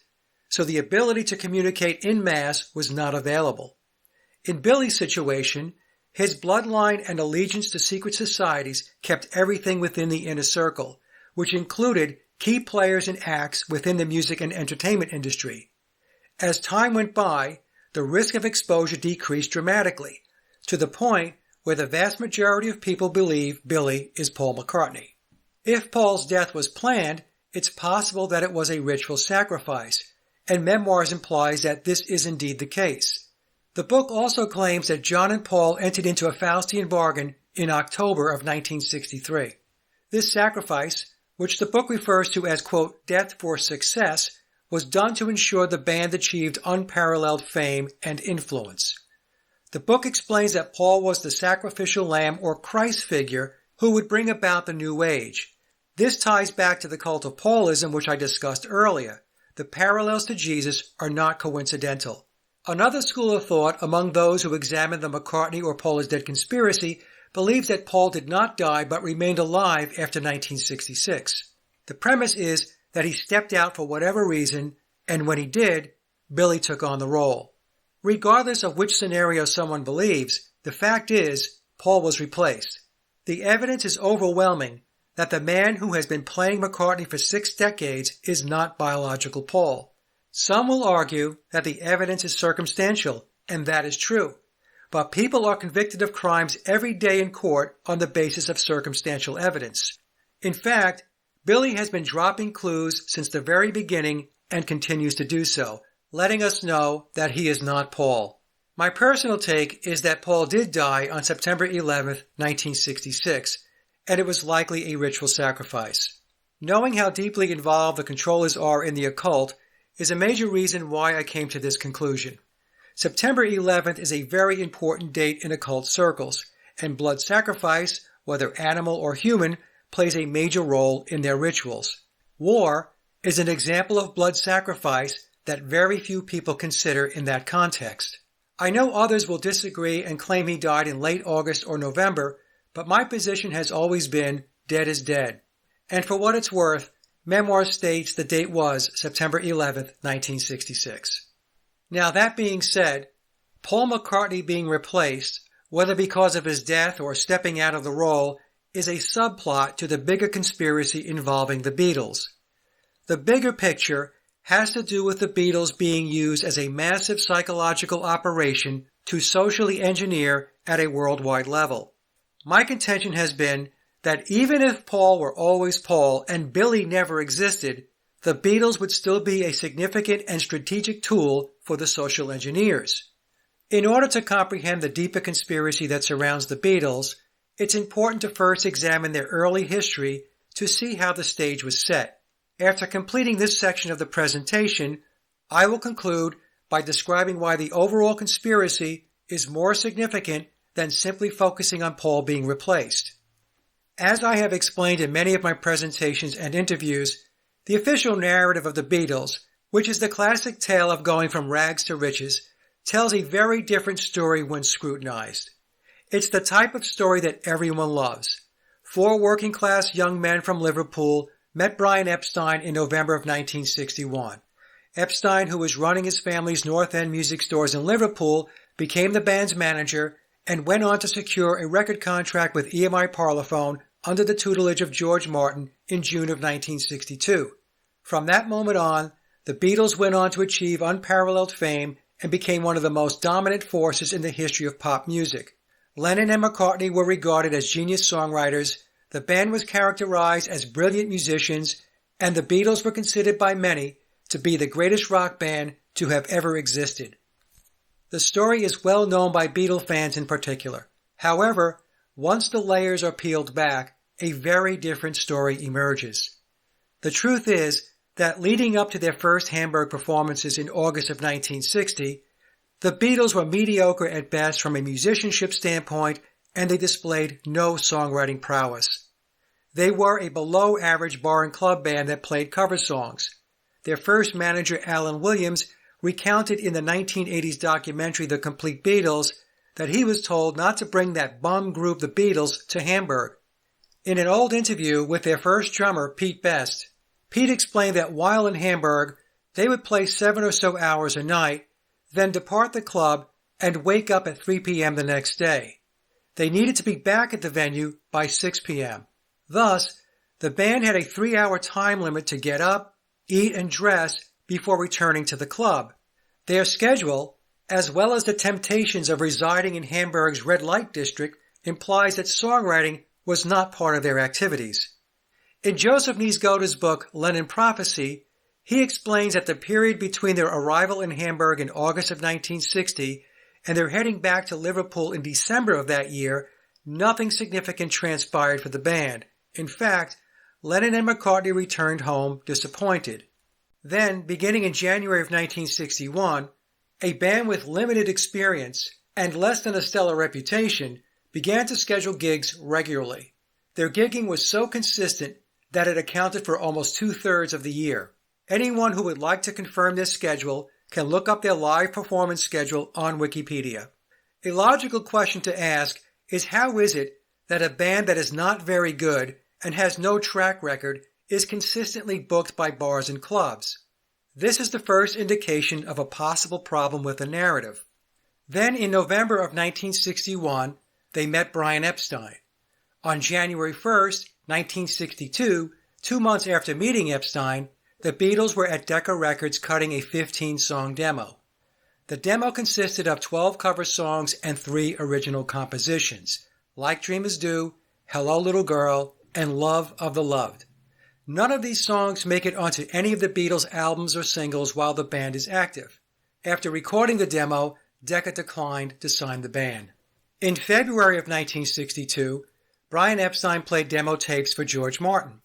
so the ability to communicate en masse was not available. In Billy's situation, his bloodline and allegiance to secret societies kept everything within the inner circle, which included key players and acts within the music and entertainment industry. As time went by, the risk of exposure decreased dramatically, to the point where the vast majority of people believe Billy is Paul McCartney. If Paul's death was planned, it's possible that it was a ritual sacrifice, and Memoirs implies that this is indeed the case. The book also claims that John and Paul entered into a Faustian bargain in October of 1963. This sacrifice, which the book refers to as, quote, death for success, was done to ensure the band achieved unparalleled fame and influence. The book explains that Paul was the sacrificial lamb or Christ figure who would bring about the new age. This ties back to the cult of Paulism, which I discussed earlier. The parallels to Jesus are not coincidental. Another school of thought among those who examine the McCartney or Paul is dead conspiracy believes that Paul did not die but remained alive after 1966. The premise is that he stepped out for whatever reason, and when he did, Billy took on the role. Regardless of which scenario someone believes, the fact is, Paul was replaced. The evidence is overwhelming that the man who has been playing McCartney for 6 decades is not biological Paul. Some will argue that the evidence is circumstantial, and that is true. But people are convicted of crimes every day in court on the basis of circumstantial evidence. In fact, Billy has been dropping clues since the very beginning and continues to do so, letting us know that he is not Paul. My personal take is that Paul did die on September 11th, 1966, and it was likely a ritual sacrifice. Knowing how deeply involved the controllers are in the occult is a major reason why I came to this conclusion. September 11th is a very important date in occult circles, and blood sacrifice, whether animal or human, plays a major role in their rituals. War is an example of blood sacrifice that very few people consider in that context. I know others will disagree and claim he died in late August or November, but my position has always been dead is dead. And for what it's worth, Memoirs states the date was September 11th, 1966. Now that being said, Paul McCartney being replaced, whether because of his death or stepping out of the role, is a subplot to the bigger conspiracy involving the Beatles. The bigger picture has to do with the Beatles being used as a massive psychological operation to socially engineer at a worldwide level. My contention has been that even if Paul were always Paul and Billy never existed, the Beatles would still be a significant and strategic tool for the social engineers. In order to comprehend the deeper conspiracy that surrounds the Beatles, it's important to first examine their early history to see how the stage was set. After completing this section of the presentation, I will conclude by describing why the overall conspiracy is more significant than simply focusing on Paul being replaced. As I have explained in many of my presentations and interviews, the official narrative of the Beatles, which is the classic tale of going from rags to riches, tells a very different story when scrutinized. It's the type of story that everyone loves. 4 working-class young men from Liverpool met Brian Epstein in November of 1961. Epstein, who was running his family's North End music stores in Liverpool, became the band's manager and went on to secure a record contract with EMI Parlophone under the tutelage of George Martin in June of 1962. From that moment on, the Beatles went on to achieve unparalleled fame and became one of the most dominant forces in the history of pop music. Lennon and McCartney were regarded as genius songwriters, the band was characterized as brilliant musicians, and the Beatles were considered by many to be the greatest rock band to have ever existed. The story is well known by Beatle fans in particular. However, once the layers are peeled back, a very different story emerges. The truth is that leading up to their first Hamburg performances in August of 1960, The Beatles were mediocre at best from a musicianship standpoint, and they displayed no songwriting prowess. They were a below-average bar and club band that played cover songs. Their first manager, Alan Williams, recounted in the 1980s documentary The Complete Beatles that he was told not to bring that bum group the Beatles to Hamburg. In an old interview with their first drummer, Pete Best, Pete explained that while in Hamburg, they would play 7 or so hours a night, then depart the club and wake up at 3 p.m. the next day. They needed to be back at the venue by 6 p.m. Thus, the band had a 3-hour time limit to get up, eat, and dress before returning to the club. Their schedule, as well as the temptations of residing in Hamburg's red light district, implies that songwriting was not part of their activities. In Joseph Niesgoda's book, Lenin Prophecy, he explains that the period between their arrival in Hamburg in August of 1960 and their heading back to Liverpool in December of that year, nothing significant transpired for the band. In fact, Lennon and McCartney returned home disappointed. Then, beginning in January of 1961, a band with limited experience and less than a stellar reputation began to schedule gigs regularly. Their gigging was so consistent that it accounted for almost 2/3 of the year. Anyone who would like to confirm this schedule can look up their live performance schedule on Wikipedia. A logical question to ask is, how is it that a band that is not very good and has no track record is consistently booked by bars and clubs? This is the first indication of a possible problem with the narrative. Then in November of 1961, they met Brian Epstein. On January 1st, 1962, 2 months after meeting Epstein, the Beatles were at Decca Records cutting a 15-song demo. The demo consisted of 12 cover songs and 3 original compositions, Like Dreamers Do, Hello Little Girl, and Love of the Loved. None of these songs make it onto any of the Beatles' albums or singles while the band is active. After recording the demo, Decca declined to sign the band. In February of 1962, Brian Epstein played demo tapes for George Martin.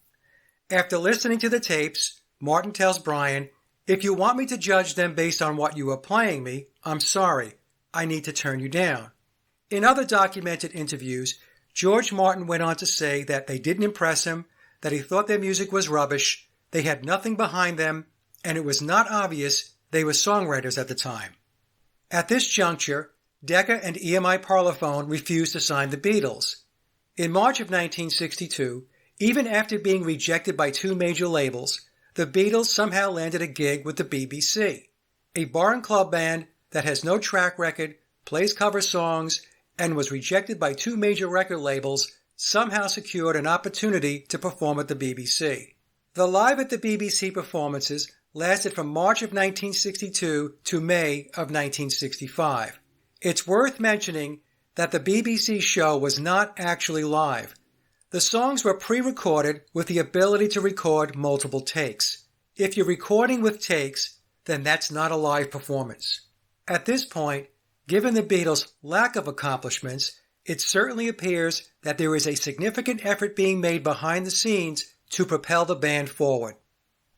After listening to the tapes, Martin tells Brian, "If you want me to judge them based on what you are playing me, I'm sorry. I need to turn you down." In other documented interviews, George Martin went on to say that they didn't impress him, that he thought their music was rubbish, they had nothing behind them, and it was not obvious they were songwriters at the time. At this juncture, Decca and EMI Parlophone refused to sign the Beatles. In March of 1962, even after being rejected by 2 major labels, the Beatles somehow landed a gig with the BBC. A bar and club band that has no track record, plays cover songs, and was rejected by 2 major record labels somehow secured an opportunity to perform at the BBC. The Live at the BBC performances lasted from March of 1962 to May of 1965. It's worth mentioning that the BBC show was not actually live. The songs were pre-recorded with the ability to record multiple takes. If you're recording with takes, then that's not a live performance. At this point, given the Beatles' lack of accomplishments, it certainly appears that there is a significant effort being made behind the scenes to propel the band forward.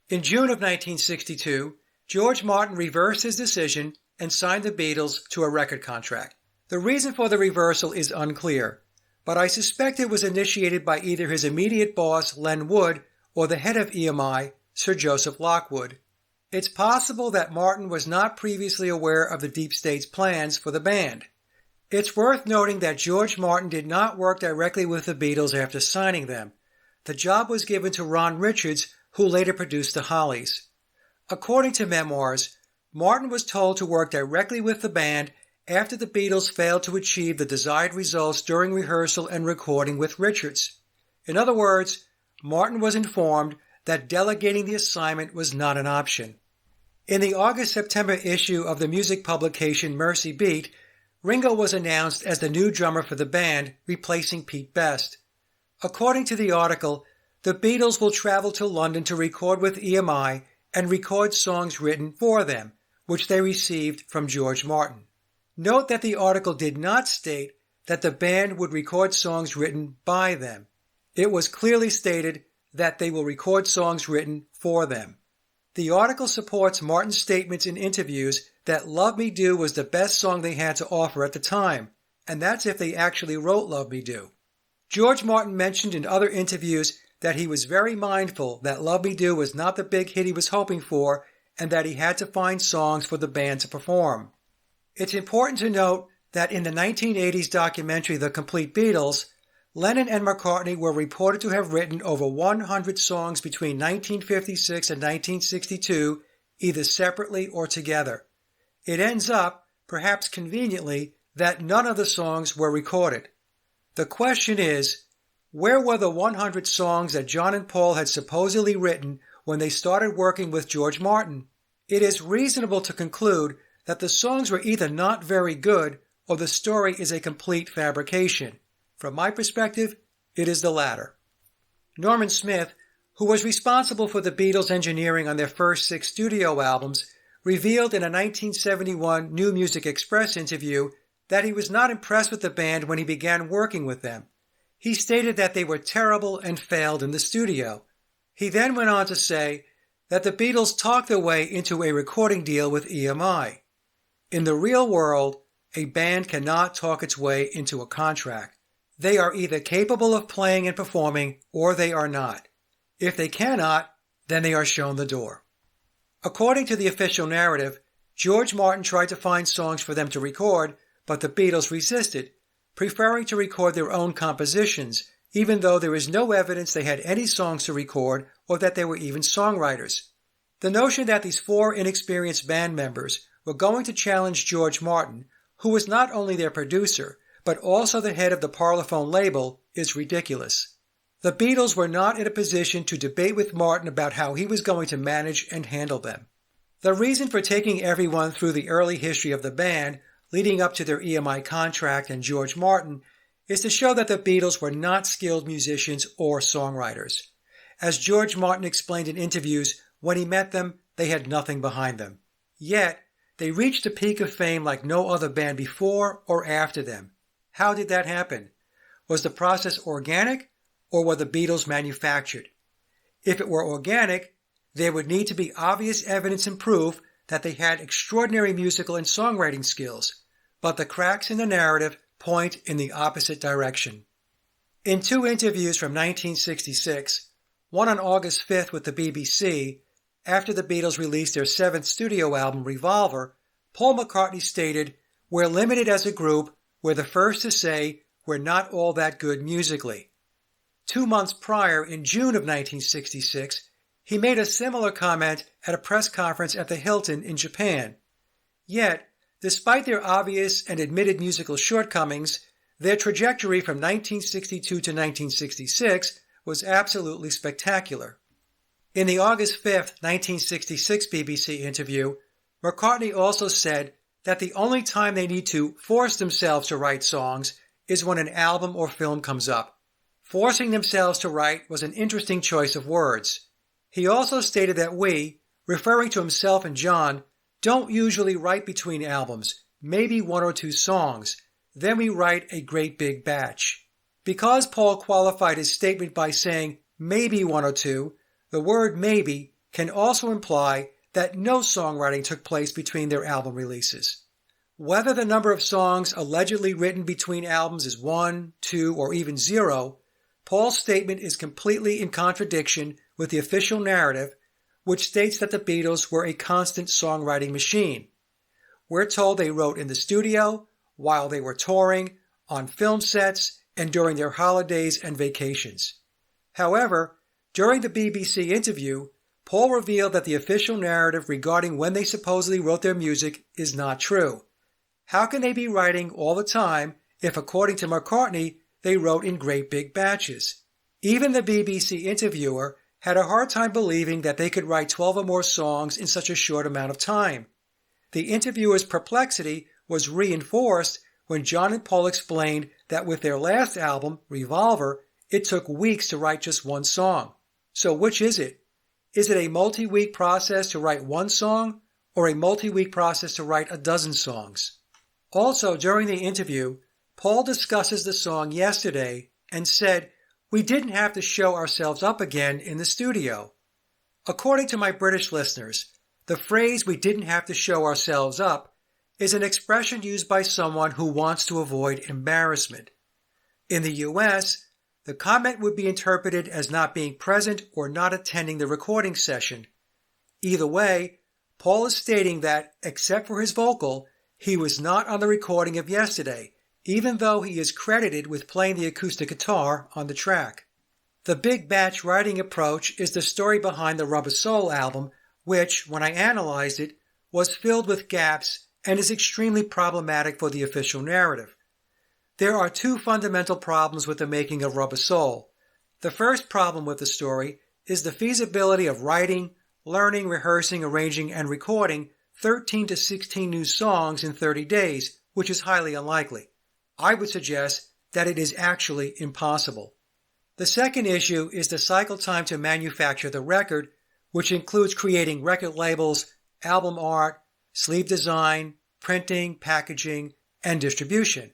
In June of 1962, George Martin reversed his decision and signed the Beatles to a record contract. The reason for the reversal is unclear, but I suspect it was initiated by either his immediate boss, Len Wood, or the head of EMI, Sir Joseph Lockwood. It's possible that Martin was not previously aware of the Deep State's plans for the band. It's worth noting that George Martin did not work directly with the Beatles after signing them. The job was given to Ron Richards, who later produced the Hollies. According to memoirs, Martin was told to work directly with the band after the Beatles failed to achieve the desired results during rehearsal and recording with Richards. In other words, Martin was informed that delegating the assignment was not an option. In the August-September issue of the music publication Mercy Beat, Ringo was announced as the new drummer for the band, replacing Pete Best. According to the article, the Beatles will travel to London to record with EMI and record songs written for them, which they received from George Martin. Note that the article did not state that the band would record songs written by them. It was clearly stated that they will record songs written for them. The article supports Martin's statements in interviews that Love Me Do was the best song they had to offer at the time, and that's if they actually wrote Love Me Do. George Martin mentioned in other interviews that he was very mindful that Love Me Do was not the big hit he was hoping for and that he had to find songs for the band to perform. It's important to note that in the 1980s documentary The Complete Beatles, Lennon and McCartney were reported to have written over 100 songs between 1956 and 1962, either separately or together. It ends up, perhaps conveniently, that none of the songs were recorded. The question is, where were the 100 songs that John and Paul had supposedly written when they started working with George Martin? It is reasonable to conclude that the songs were either not very good or the story is a complete fabrication. From my perspective, it is the latter. Norman Smith, who was responsible for the Beatles' engineering on their first 6 studio albums, revealed in a 1971 New Music Express interview that he was not impressed with the band when he began working with them. He stated that they were terrible and failed in the studio. He then went on to say that the Beatles talked their way into a recording deal with EMI. In the real world, a band cannot talk its way into a contract. They are either capable of playing and performing, or they are not. If they cannot, then they are shown the door. According to the official narrative, George Martin tried to find songs for them to record, but the Beatles resisted, preferring to record their own compositions, even though there is no evidence they had any songs to record or that they were even songwriters. The notion that these 4 inexperienced band members were going to challenge George Martin, who was not only their producer, but also the head of the Parlophone label, is ridiculous. The Beatles were not in a position to debate with Martin about how he was going to manage and handle them. The reason for taking everyone through the early history of the band, leading up to their EMI contract and George Martin, is to show that the Beatles were not skilled musicians or songwriters. As George Martin explained in interviews, when he met them, they had nothing behind them. Yet, they reached a peak of fame like no other band before or after them. How did that happen? Was the process organic, or were the Beatles manufactured? If it were organic, there would need to be obvious evidence and proof that they had extraordinary musical and songwriting skills, but the cracks in the narrative point in the opposite direction. In 2 interviews from 1966, one on August 5th with the BBC, after the Beatles released their 7th studio album, Revolver, Paul McCartney stated, "We're limited as a group. We're the first to say we're not all that good musically." 2 months prior, in June of 1966, he made a similar comment at a press conference at the Hilton in Japan. Yet, despite their obvious and admitted musical shortcomings, their trajectory from 1962 to 1966 was absolutely spectacular. In the August 5th, 1966 BBC interview, McCartney also said that the only time they need to force themselves to write songs is when an album or film comes up. Forcing themselves to write was an interesting choice of words. He also stated that we, referring to himself and John, don't usually write between albums, maybe 1 or 2 songs. Then we write a great big batch. Because Paul qualified his statement by saying maybe 1 or 2, the word maybe can also imply that no songwriting took place between their album releases. Whether the number of songs allegedly written between albums is 1, 2, or even 0, Paul's statement is completely in contradiction with the official narrative, which states that the Beatles were a constant songwriting machine. We're told they wrote in the studio, while they were touring, on film sets, and during their holidays and vacations. However, during the BBC interview, Paul revealed that the official narrative regarding when they supposedly wrote their music is not true. How can they be writing all the time if, according to McCartney, they wrote in great big batches? Even the BBC interviewer had a hard time believing that they could write 12 or more songs in such a short amount of time. The interviewer's perplexity was reinforced when John and Paul explained that with their last album, Revolver, it took weeks to write just 1 song. So which is it? Is it a multi-week process to write 1 song, or a multi-week process to write a dozen songs? Also, during the interview, Paul discusses the song Yesterday and said, "We didn't have to show ourselves up again in the studio." According to my British listeners, the phrase "we didn't have to show ourselves up" is an expression used by someone who wants to avoid embarrassment. In the US, the comment would be interpreted as not being present or not attending the recording session. Either way, Paul is stating that, except for his vocal, he was not on the recording of yesterday, even though he is credited with playing the acoustic guitar on the track. The big batch writing approach is the story behind the Rubber Soul album, which, when I analyzed it, was filled with gaps and is extremely problematic for the official narrative. There are two fundamental problems with the making of Rubber Soul. The first problem with the story is the feasibility of writing, learning, rehearsing, arranging, and recording 13 to 16 new songs in 30 days, which is highly unlikely. I would suggest that it is actually impossible. The second issue is the cycle time to manufacture the record, which includes creating record labels, album art, sleeve design, printing, packaging, and distribution.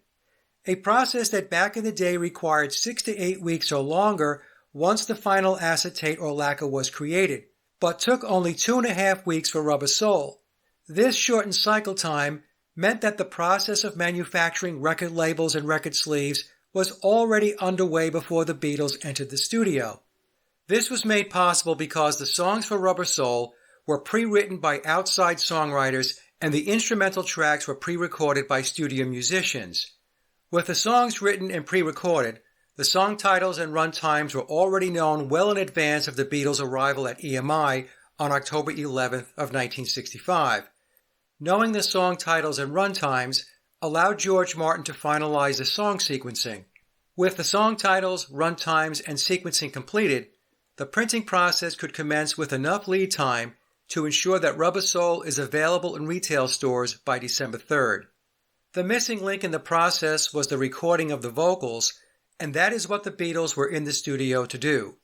A process that back in the day required 6 to 8 weeks or longer once the final acetate or lacquer was created, but took only 2.5 weeks for Rubber Soul. This shortened cycle time meant that the process of manufacturing record labels and record sleeves was already underway before the Beatles entered the studio. This was made possible because the songs for Rubber Soul were pre-written by outside songwriters and the instrumental tracks were pre-recorded by studio musicians. With the songs written and pre-recorded, the song titles and run times were already known well in advance of the Beatles' arrival at EMI on October 11th of 1965. Knowing the song titles and run times allowed George Martin to finalize the song sequencing. With the song titles, run times, and sequencing completed, the printing process could commence with enough lead time to ensure that Rubber Soul is available in retail stores by December 3rd. The missing link in the process was the recording of the vocals, and that is what the Beatles were in the studio to do.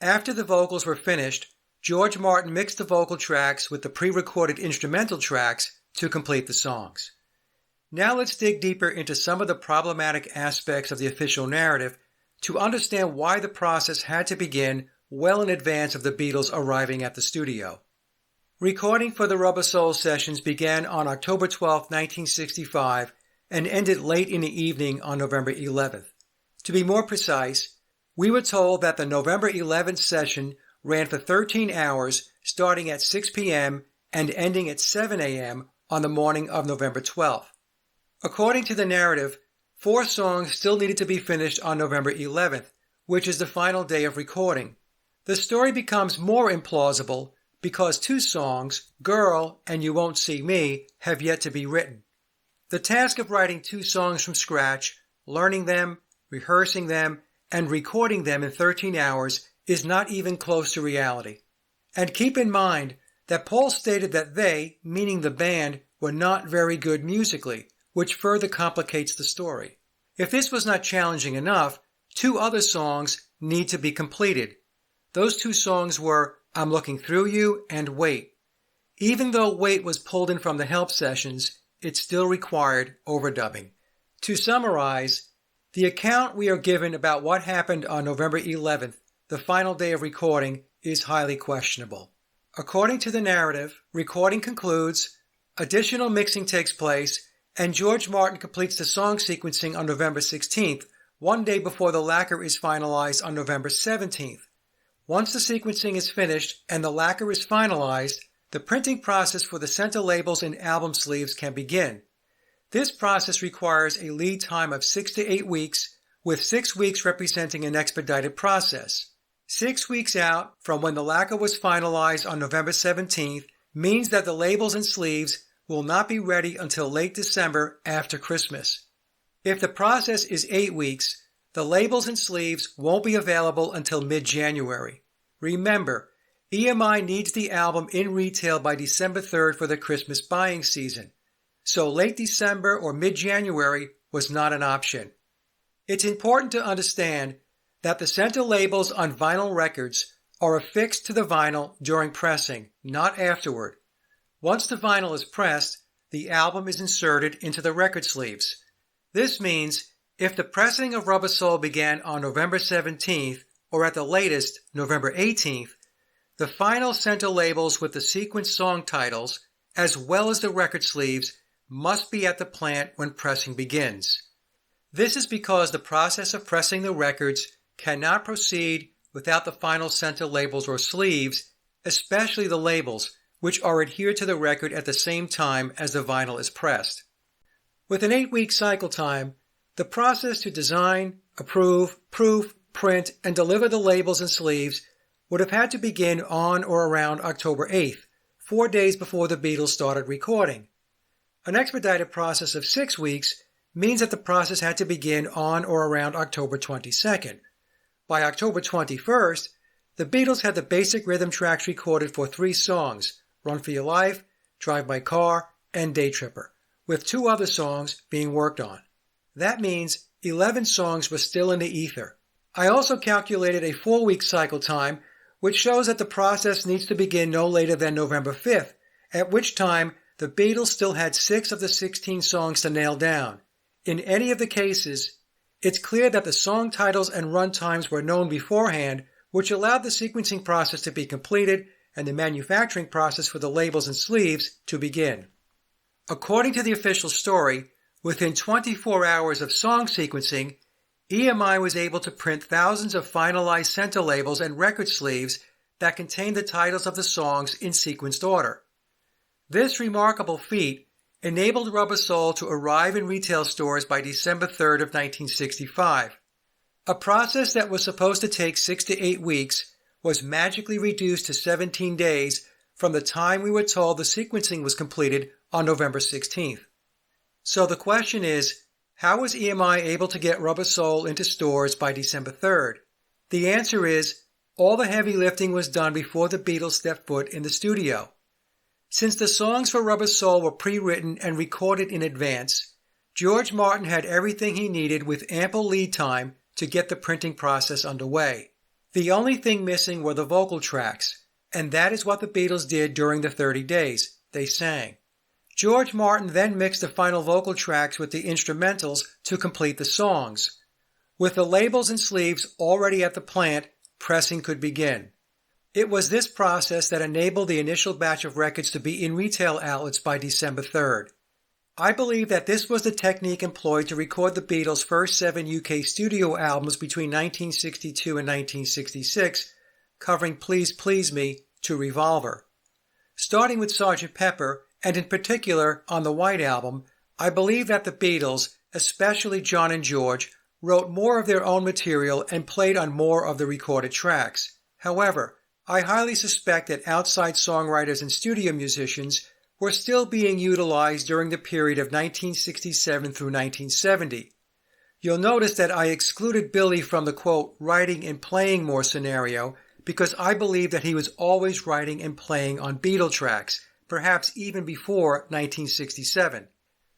After the vocals were finished, George Martin mixed the vocal tracks with the pre-recorded instrumental tracks to complete the songs. Now let's dig deeper into some of the problematic aspects of the official narrative to understand why the process had to begin well in advance of the Beatles arriving at the studio. Recording for the Rubber Soul sessions began on October 12, 1965, and ended late in the evening on November 11th. To be more precise, we were told that the November 11th session ran for 13 hours, starting at 6 p.m. and ending at 7 a.m. on the morning of November 12th. According to the narrative, 4 songs still needed to be finished on November 11th, which is the final day of recording. The story becomes more implausible because 2 songs, Girl and You Won't See Me, have yet to be written. The task of writing 2 songs from scratch, learning them, rehearsing them, and recording them in 13 hours is not even close to reality. And keep in mind that Paul stated that they, meaning the band, were not very good musically, which further complicates the story. If this was not challenging enough, 2 other songs need to be completed. Those 2 songs were I'm Looking Through You and Wait. Even though Wait was pulled in from the help sessions, it still required overdubbing. To summarize, the account we are given about what happened on November 11th, the final day of recording, is highly questionable. According to the narrative, recording concludes, additional mixing takes place, and George Martin completes the song sequencing on November 16th, one day before the lacquer is finalized on November 17th. Once the sequencing is finished and the lacquer is finalized, the printing process for the center labels and album sleeves can begin. This process requires a lead time of 6 to 8 weeks, with 6 weeks representing an expedited process. 6 weeks out from when the lacquer was finalized on November 17th means that the labels and sleeves will not be ready until late December after Christmas. If the process is 8 weeks, the labels and sleeves won't be available until mid-January. Remember, EMI needs the album in retail by December 3rd for the Christmas buying season, so late December or mid-January was not an option. It's important to understand that the center labels on vinyl records are affixed to the vinyl during pressing, not afterward. Once the vinyl is pressed, the album is inserted into the record sleeves. This means if the pressing of Rubber Soul began on November 17th, or at the latest, November 18th, the final center labels with the sequence song titles, as well as the record sleeves, must be at the plant when pressing begins. This is because the process of pressing the records cannot proceed without the final center labels or sleeves, especially the labels, which are adhered to the record at the same time as the vinyl is pressed. With an 8-week cycle time, the process to design, approve, proof, print, and deliver the labels and sleeves would have had to begin on or around October 8th, 4 days before the Beatles started recording. An expedited process of 6 weeks means that the process had to begin on or around October 22nd. By October 21st, the Beatles had the basic rhythm tracks recorded for 3 songs, Run for Your Life, Drive My Car, and Day Tripper, with 2 other songs being worked on. That means 11 songs were still in the ether. I also calculated a 4-week cycle time, which shows that the process needs to begin no later than November 5th, at which time the Beatles still had 6 of the 16 songs to nail down. In any of the cases, it's clear that the song titles and run times were known beforehand, which allowed the sequencing process to be completed and the manufacturing process for the labels and sleeves to begin. According to the official story, within 24 hours of song sequencing, EMI was able to print thousands of finalized center labels and record sleeves that contained the titles of the songs in sequenced order. This remarkable feat enabled Rubber Soul to arrive in retail stores by December 3rd of 1965. A process that was supposed to take 6 to 8 weeks was magically reduced to 17 days from the time we were told the sequencing was completed on November 16th. So the question is, how was EMI able to get Rubber Soul into stores by December 3rd? The answer is, all the heavy lifting was done before the Beatles stepped foot in the studio. Since the songs for Rubber Soul were pre-written and recorded in advance, George Martin had everything he needed with ample lead time to get the printing process underway. The only thing missing were the vocal tracks, and that is what the Beatles did during the 30 days. They sang. George Martin then mixed the final vocal tracks with the instrumentals to complete the songs. With the labels and sleeves already at the plant, pressing could begin. It was this process that enabled the initial batch of records to be in retail outlets by December 3rd. I believe that this was the technique employed to record the Beatles' first 7 UK studio albums between 1962 and 1966, covering Please Please Me to Revolver. Starting with Sgt. Pepper, and in particular on the White Album, I believe that the Beatles, especially John and George, wrote more of their own material and played on more of the recorded tracks. However, I highly suspect that outside songwriters and studio musicians were still being utilized during the period of 1967 through 1970. You'll notice that I excluded Billy from the, quote, writing and playing more scenario because I believe that he was always writing and playing on Beatle tracks, perhaps even before 1967.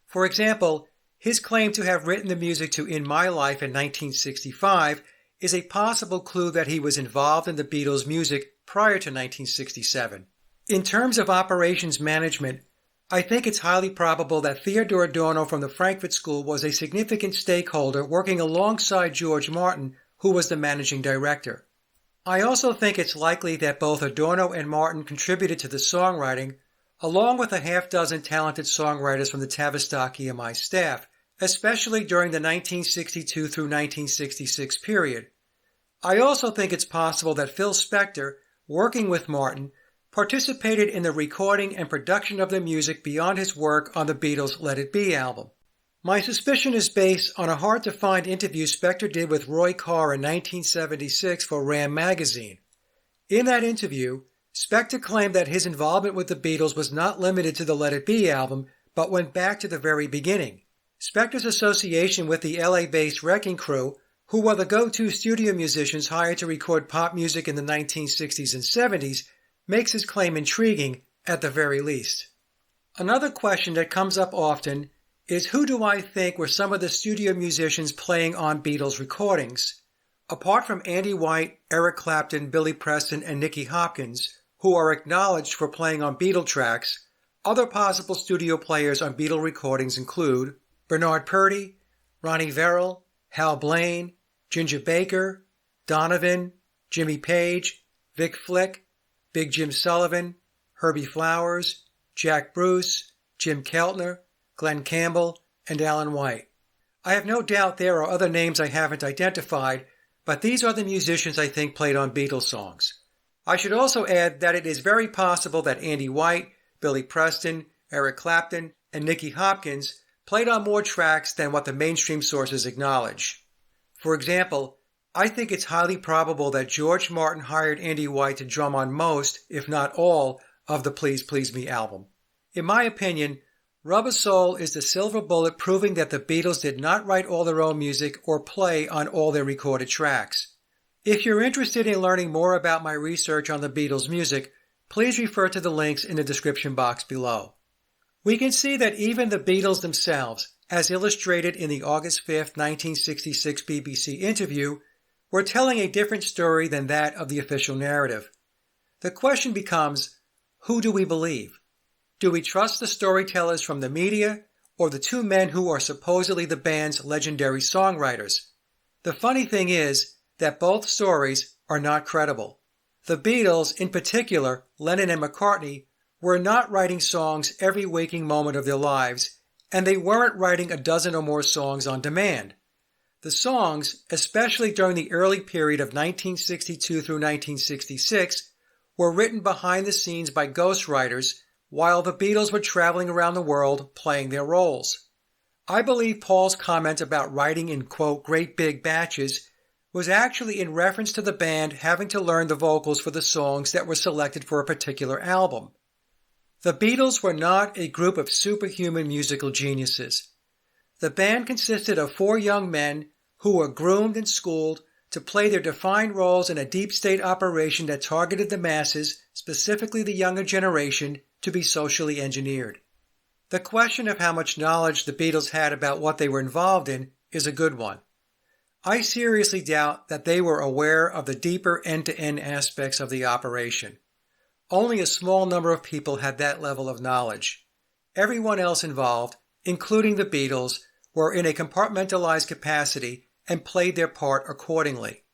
For example, his claim to have written the music to In My Life in 1965 is a possible clue that he was involved in the Beatles' music prior to 1967. In terms of operations management, I think it's highly probable that Theodor Adorno from the Frankfurt School was a significant stakeholder working alongside George Martin, who was the managing director. I also think it's likely that both Adorno and Martin contributed to the songwriting, along with a half-dozen talented songwriters from the Tavistock EMI staff, especially during the 1962 through 1966 period. I also think it's possible that Phil Spector, working with Martin, participated in the recording and production of the music beyond his work on the Beatles' Let It Be album. My suspicion is based on a hard-to-find interview Spector did with Roy Carr in 1976 for Ram magazine. In that interview, Spector claimed that his involvement with the Beatles was not limited to the Let It Be album, but went back to the very beginning. Spector's association with the LA-based Wrecking Crew, who were the go-to studio musicians hired to record pop music in the 1960s and 70s, makes his claim intriguing at the very least. Another question that comes up often is who do I think were some of the studio musicians playing on Beatles recordings? Apart from Andy White, Eric Clapton, Billy Preston, and Nicky Hopkins, who are acknowledged for playing on Beatle tracks, other possible studio players on Beatle recordings include Bernard Purdie, Ronnie Verrill, Hal Blaine, Ginger Baker, Donovan, Jimmy Page, Vic Flick, Big Jim Sullivan, Herbie Flowers, Jack Bruce, Jim Keltner, Glenn Campbell, and Alan White. I have no doubt there are other names I haven't identified, but these are the musicians I think played on Beatles songs. I should also add that it is very possible that Andy White, Billy Preston, Eric Clapton, and Nicky Hopkins played on more tracks than what the mainstream sources acknowledge. For example, I think it's highly probable that George Martin hired Andy White to drum on most, if not all, of the Please Please Me album. In my opinion, Rubber Soul is the silver bullet proving that the Beatles did not write all their own music or play on all their recorded tracks. If you're interested in learning more about my research on the Beatles' music, please refer to the links in the description box below. We can see that even the Beatles themselves, as illustrated in the August 5, 1966 BBC interview, were telling a different story than that of the official narrative. The question becomes, who do we believe? Do we trust the storytellers from the media or the two men who are supposedly the band's legendary songwriters? The funny thing is that both stories are not credible. The Beatles, in particular Lennon and McCartney, were not writing songs every waking moment of their lives, and they weren't writing a dozen or more songs on demand. The songs, especially during the early period of 1962 through 1966, were written behind the scenes by ghostwriters while the Beatles were traveling around the world playing their roles. I believe Paul's comment about writing in, quote, great big batches was actually in reference to the band having to learn the vocals for the songs that were selected for a particular album. The Beatles were not a group of superhuman musical geniuses. The band consisted of 4 young men who were groomed and schooled to play their defined roles in a deep state operation that targeted the masses, specifically the younger generation, to be socially engineered. The question of how much knowledge the Beatles had about what they were involved in is a good one. I seriously doubt that they were aware of the deeper end-to-end aspects of the operation. Only a small number of people had that level of knowledge. Everyone else involved, including the Beatles, were in a compartmentalized capacity and played their part accordingly.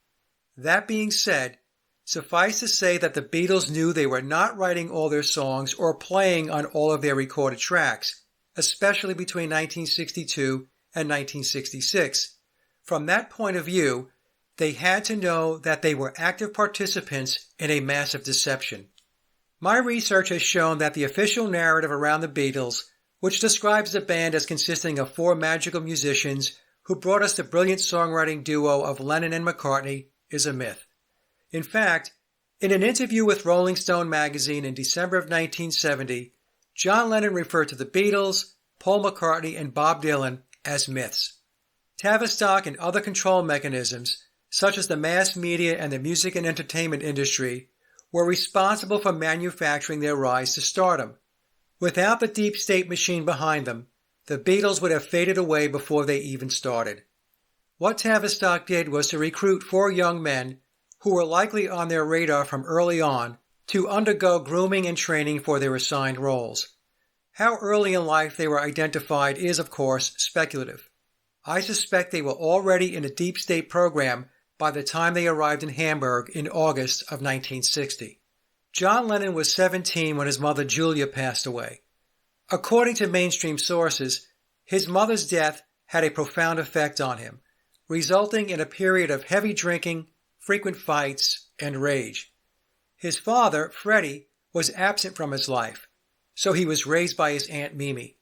That being said, suffice to say that the Beatles knew they were not writing all their songs or playing on all of their recorded tracks, especially between 1962 and 1966. From that point of view, they had to know that they were active participants in a massive deception. My research has shown that the official narrative around the Beatles, which describes the band as consisting of 4 magical musicians who brought us the brilliant songwriting duo of Lennon and McCartney, is a myth. In fact, in an interview with Rolling Stone magazine in December of 1970, John Lennon referred to the Beatles, Paul McCartney, and Bob Dylan as myths. Tavistock and other control mechanisms, such as the mass media and the music and entertainment industry, were responsible for manufacturing their rise to stardom. Without the deep state machine behind them, the Beatles would have faded away before they even started. What Tavistock did was to recruit 4 young men who were likely on their radar from early on to undergo grooming and training for their assigned roles. How early in life they were identified is, of course, speculative. I suspect they were already in a deep state program by the time they arrived in Hamburg in August of 1960. John Lennon was 17 when his mother Julia passed away. According to mainstream sources, his mother's death had a profound effect on him, resulting in a period of heavy drinking, frequent fights, and rage. His father, Freddie, was absent from his life, so he was raised by his Aunt Mimi.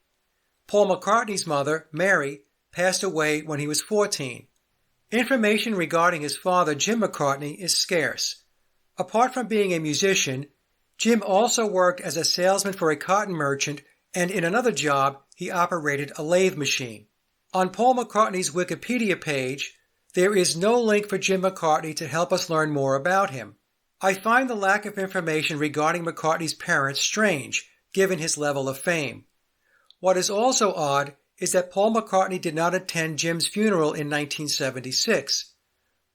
Paul McCartney's mother, Mary, passed away when he was 14. Information regarding his father, Jim McCartney, is scarce. Apart from being a musician, Jim also worked as a salesman for a cotton merchant, and in another job, he operated a lathe machine. On Paul McCartney's Wikipedia page, there is no link for Jim McCartney to help us learn more about him. I find the lack of information regarding McCartney's parents strange, given his level of fame. What is also odd is that Paul McCartney did not attend Jim's funeral in 1976.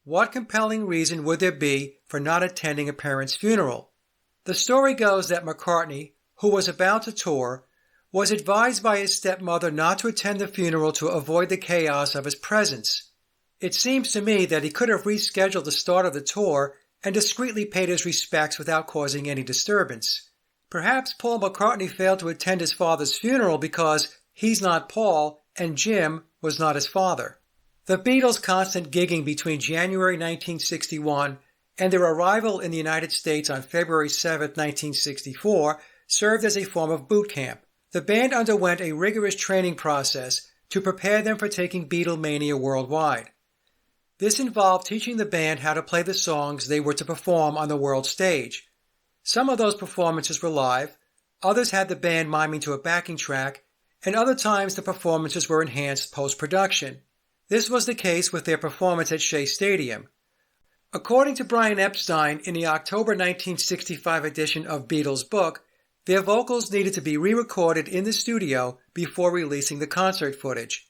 What compelling reason would there be for not attending a parent's funeral? The story goes that McCartney, who was about to tour, was advised by his stepmother not to attend the funeral to avoid the chaos of his presence. It seems to me that he could have rescheduled the start of the tour and discreetly paid his respects without causing any disturbance. Perhaps Paul McCartney failed to attend his father's funeral because he's not Paul and Jim was not his father. The Beatles' constant gigging between January 1961 and their arrival in the United States on February 7, 1964, served as a form of boot camp. The band underwent a rigorous training process to prepare them for taking Beatlemania worldwide. This involved teaching the band how to play the songs they were to perform on the world stage. Some of those performances were live, others had the band miming to a backing track, and other times the performances were enhanced post-production. This was the case with their performance at Shea Stadium. According to Brian Epstein in the October 1965 edition of Beatles' book, their vocals needed to be re-recorded in the studio before releasing the concert footage.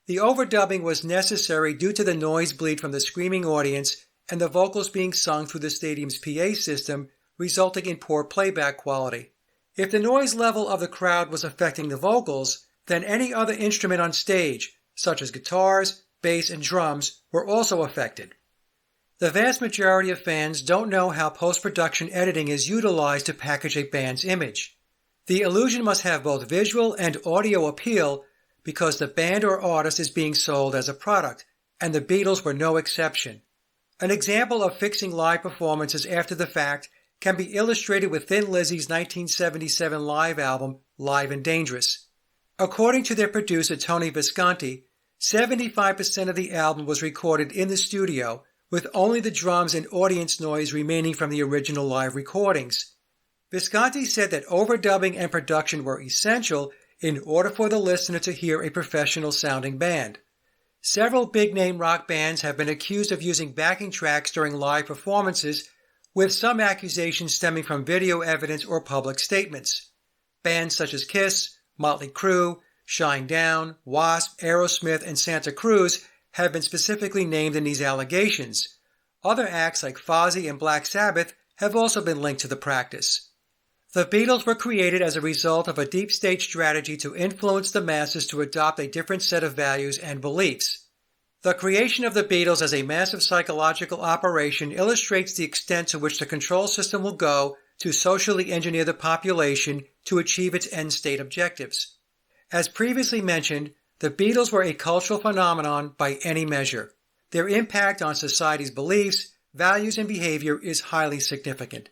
The overdubbing was necessary due to the noise bleed from the screaming audience and the vocals being sung through the stadium's PA system, resulting in poor playback quality. If the noise level of the crowd was affecting the vocals, then any other instrument on stage, such as guitars, bass, and drums, were also affected. The vast majority of fans don't know how post-production editing is utilized to package a band's image. The illusion must have both visual and audio appeal because the band or artist is being sold as a product, and the Beatles were no exception. An example of fixing live performances after the fact can be illustrated with Thin Lizzy's 1977 live album, Live and Dangerous. According to their producer Tony Visconti, 75% of the album was recorded in the studio, with only the drums and audience noise remaining from the original live recordings. Visconti said that overdubbing and production were essential in order for the listener to hear a professional-sounding band. Several big-name rock bands have been accused of using backing tracks during live performances, with some accusations stemming from video evidence or public statements. Bands such as Kiss, Motley Crue, Shinedown, Wasp, Aerosmith, and Santa Cruz have been specifically named in these allegations. Other acts like Fozzy and Black Sabbath have also been linked to the practice. The Beatles were created as a result of a deep state strategy to influence the masses to adopt a different set of values and beliefs. The creation of the Beatles as a massive psychological operation illustrates the extent to which the control system will go to socially engineer the population to achieve its end state objectives. As previously mentioned, the Beatles were a cultural phenomenon by any measure. Their impact on society's beliefs, values, and behavior is highly significant.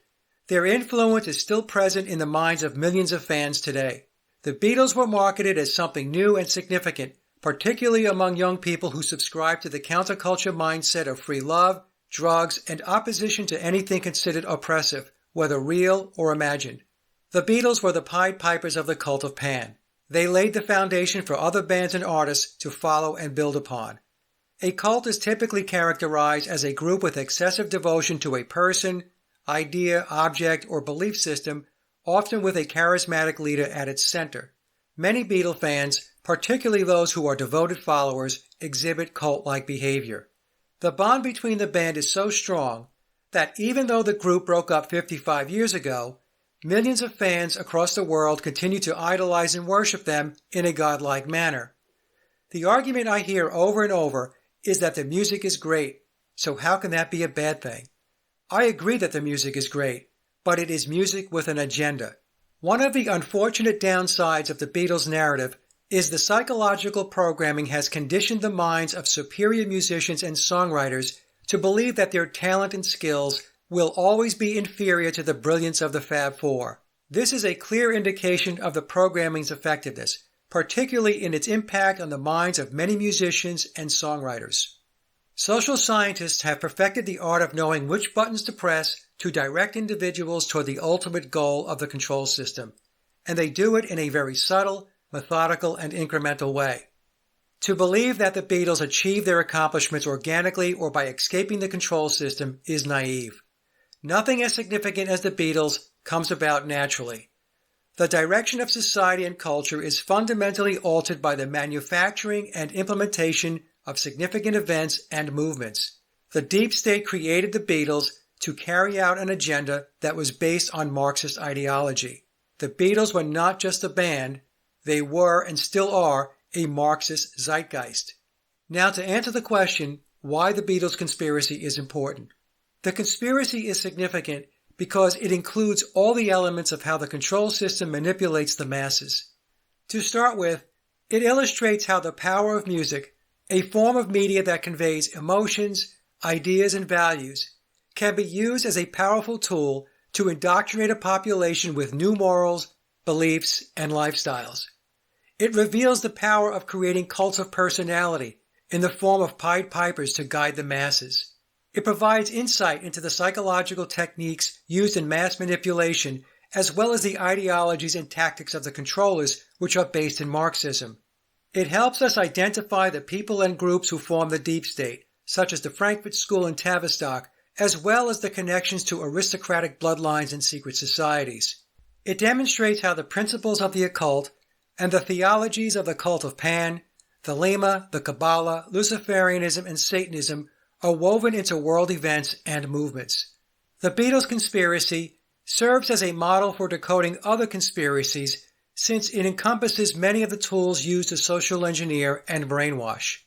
Their influence is still present in the minds of millions of fans today. The Beatles were marketed as something new and significant, particularly among young people who subscribe to the counterculture mindset of free love, drugs, and opposition to anything considered oppressive, whether real or imagined. The Beatles were the Pied Pipers of the cult of Pan. They laid the foundation for other bands and artists to follow and build upon. A cult is typically characterized as a group with excessive devotion to a person, idea, object, or belief system, often with a charismatic leader at its center. Many Beatle fans, particularly those who are devoted followers, exhibit cult-like behavior. The bond between the band is so strong that even though the group broke up 55 years ago, millions of fans across the world continue to idolize and worship them in a godlike manner. The argument I hear over and over is that the music is great, so how can that be a bad thing? I agree that the music is great, but it is music with an agenda. One of the unfortunate downsides of the Beatles' narrative is the psychological programming has conditioned the minds of superior musicians and songwriters to believe that their talent and skills will always be inferior to the brilliance of the Fab Four. This is a clear indication of the programming's effectiveness, particularly in its impact on the minds of many musicians and songwriters. Social scientists have perfected the art of knowing which buttons to press to direct individuals toward the ultimate goal of the control system, and they do it in a very subtle, methodical, and incremental way. To believe that the Beatles achieved their accomplishments organically or by escaping the control system is naive. Nothing as significant as the Beatles comes about naturally. The direction of society and culture is fundamentally altered by the manufacturing and implementation of significant events and movements. The deep state created the Beatles to carry out an agenda that was based on Marxist ideology. The Beatles were not just a band, they were and still are a Marxist zeitgeist. Now to answer the question why the Beatles conspiracy is important. The conspiracy is significant because it includes all the elements of how the control system manipulates the masses. To start with, it illustrates how the power of music, a form of media that conveys emotions, ideas, and values, can be used as a powerful tool to indoctrinate a population with new morals, beliefs, and lifestyles. It reveals the power of creating cults of personality in the form of Pied Pipers to guide the masses. It provides insight into the psychological techniques used in mass manipulation, as well as the ideologies and tactics of the controllers, which are based in Marxism. It helps us identify the people and groups who form the deep state, such as the Frankfurt School in Tavistock, as well as the connections to aristocratic bloodlines and secret societies. It demonstrates how the principles of the occult and the theologies of the cult of Pan, the Lema, the Kabbalah, Luciferianism, and Satanism are woven into world events and movements. The Beatles conspiracy serves as a model for decoding other conspiracies since it encompasses many of the tools used to social engineer and brainwash.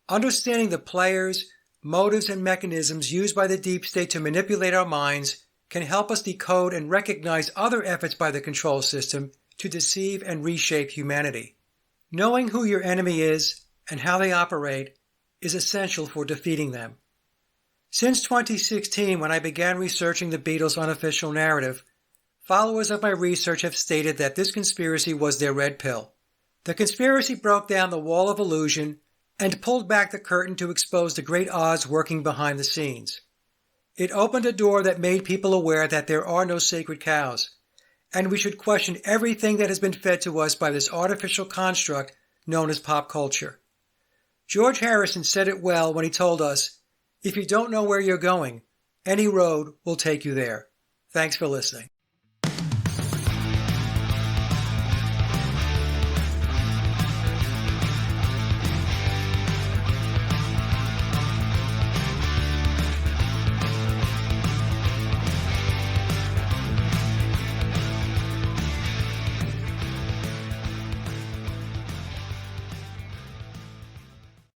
Understanding the players, motives, and mechanisms used by the deep state to manipulate our minds can help us decode and recognize other efforts by the control system to deceive and reshape humanity. Knowing who your enemy is and how they operate is essential for defeating them. Since 2016, when I began researching the Beatles' unofficial narrative, followers of my research have stated that this conspiracy was their red pill. The conspiracy broke down the wall of illusion and pulled back the curtain to expose the great odds working behind the scenes. It opened a door that made people aware that there are no sacred cows, and we should question everything that has been fed to us by this artificial construct known as pop culture. George Harrison said it well when he told us, "If you don't know where you're going, any road will take you there." Thanks for listening.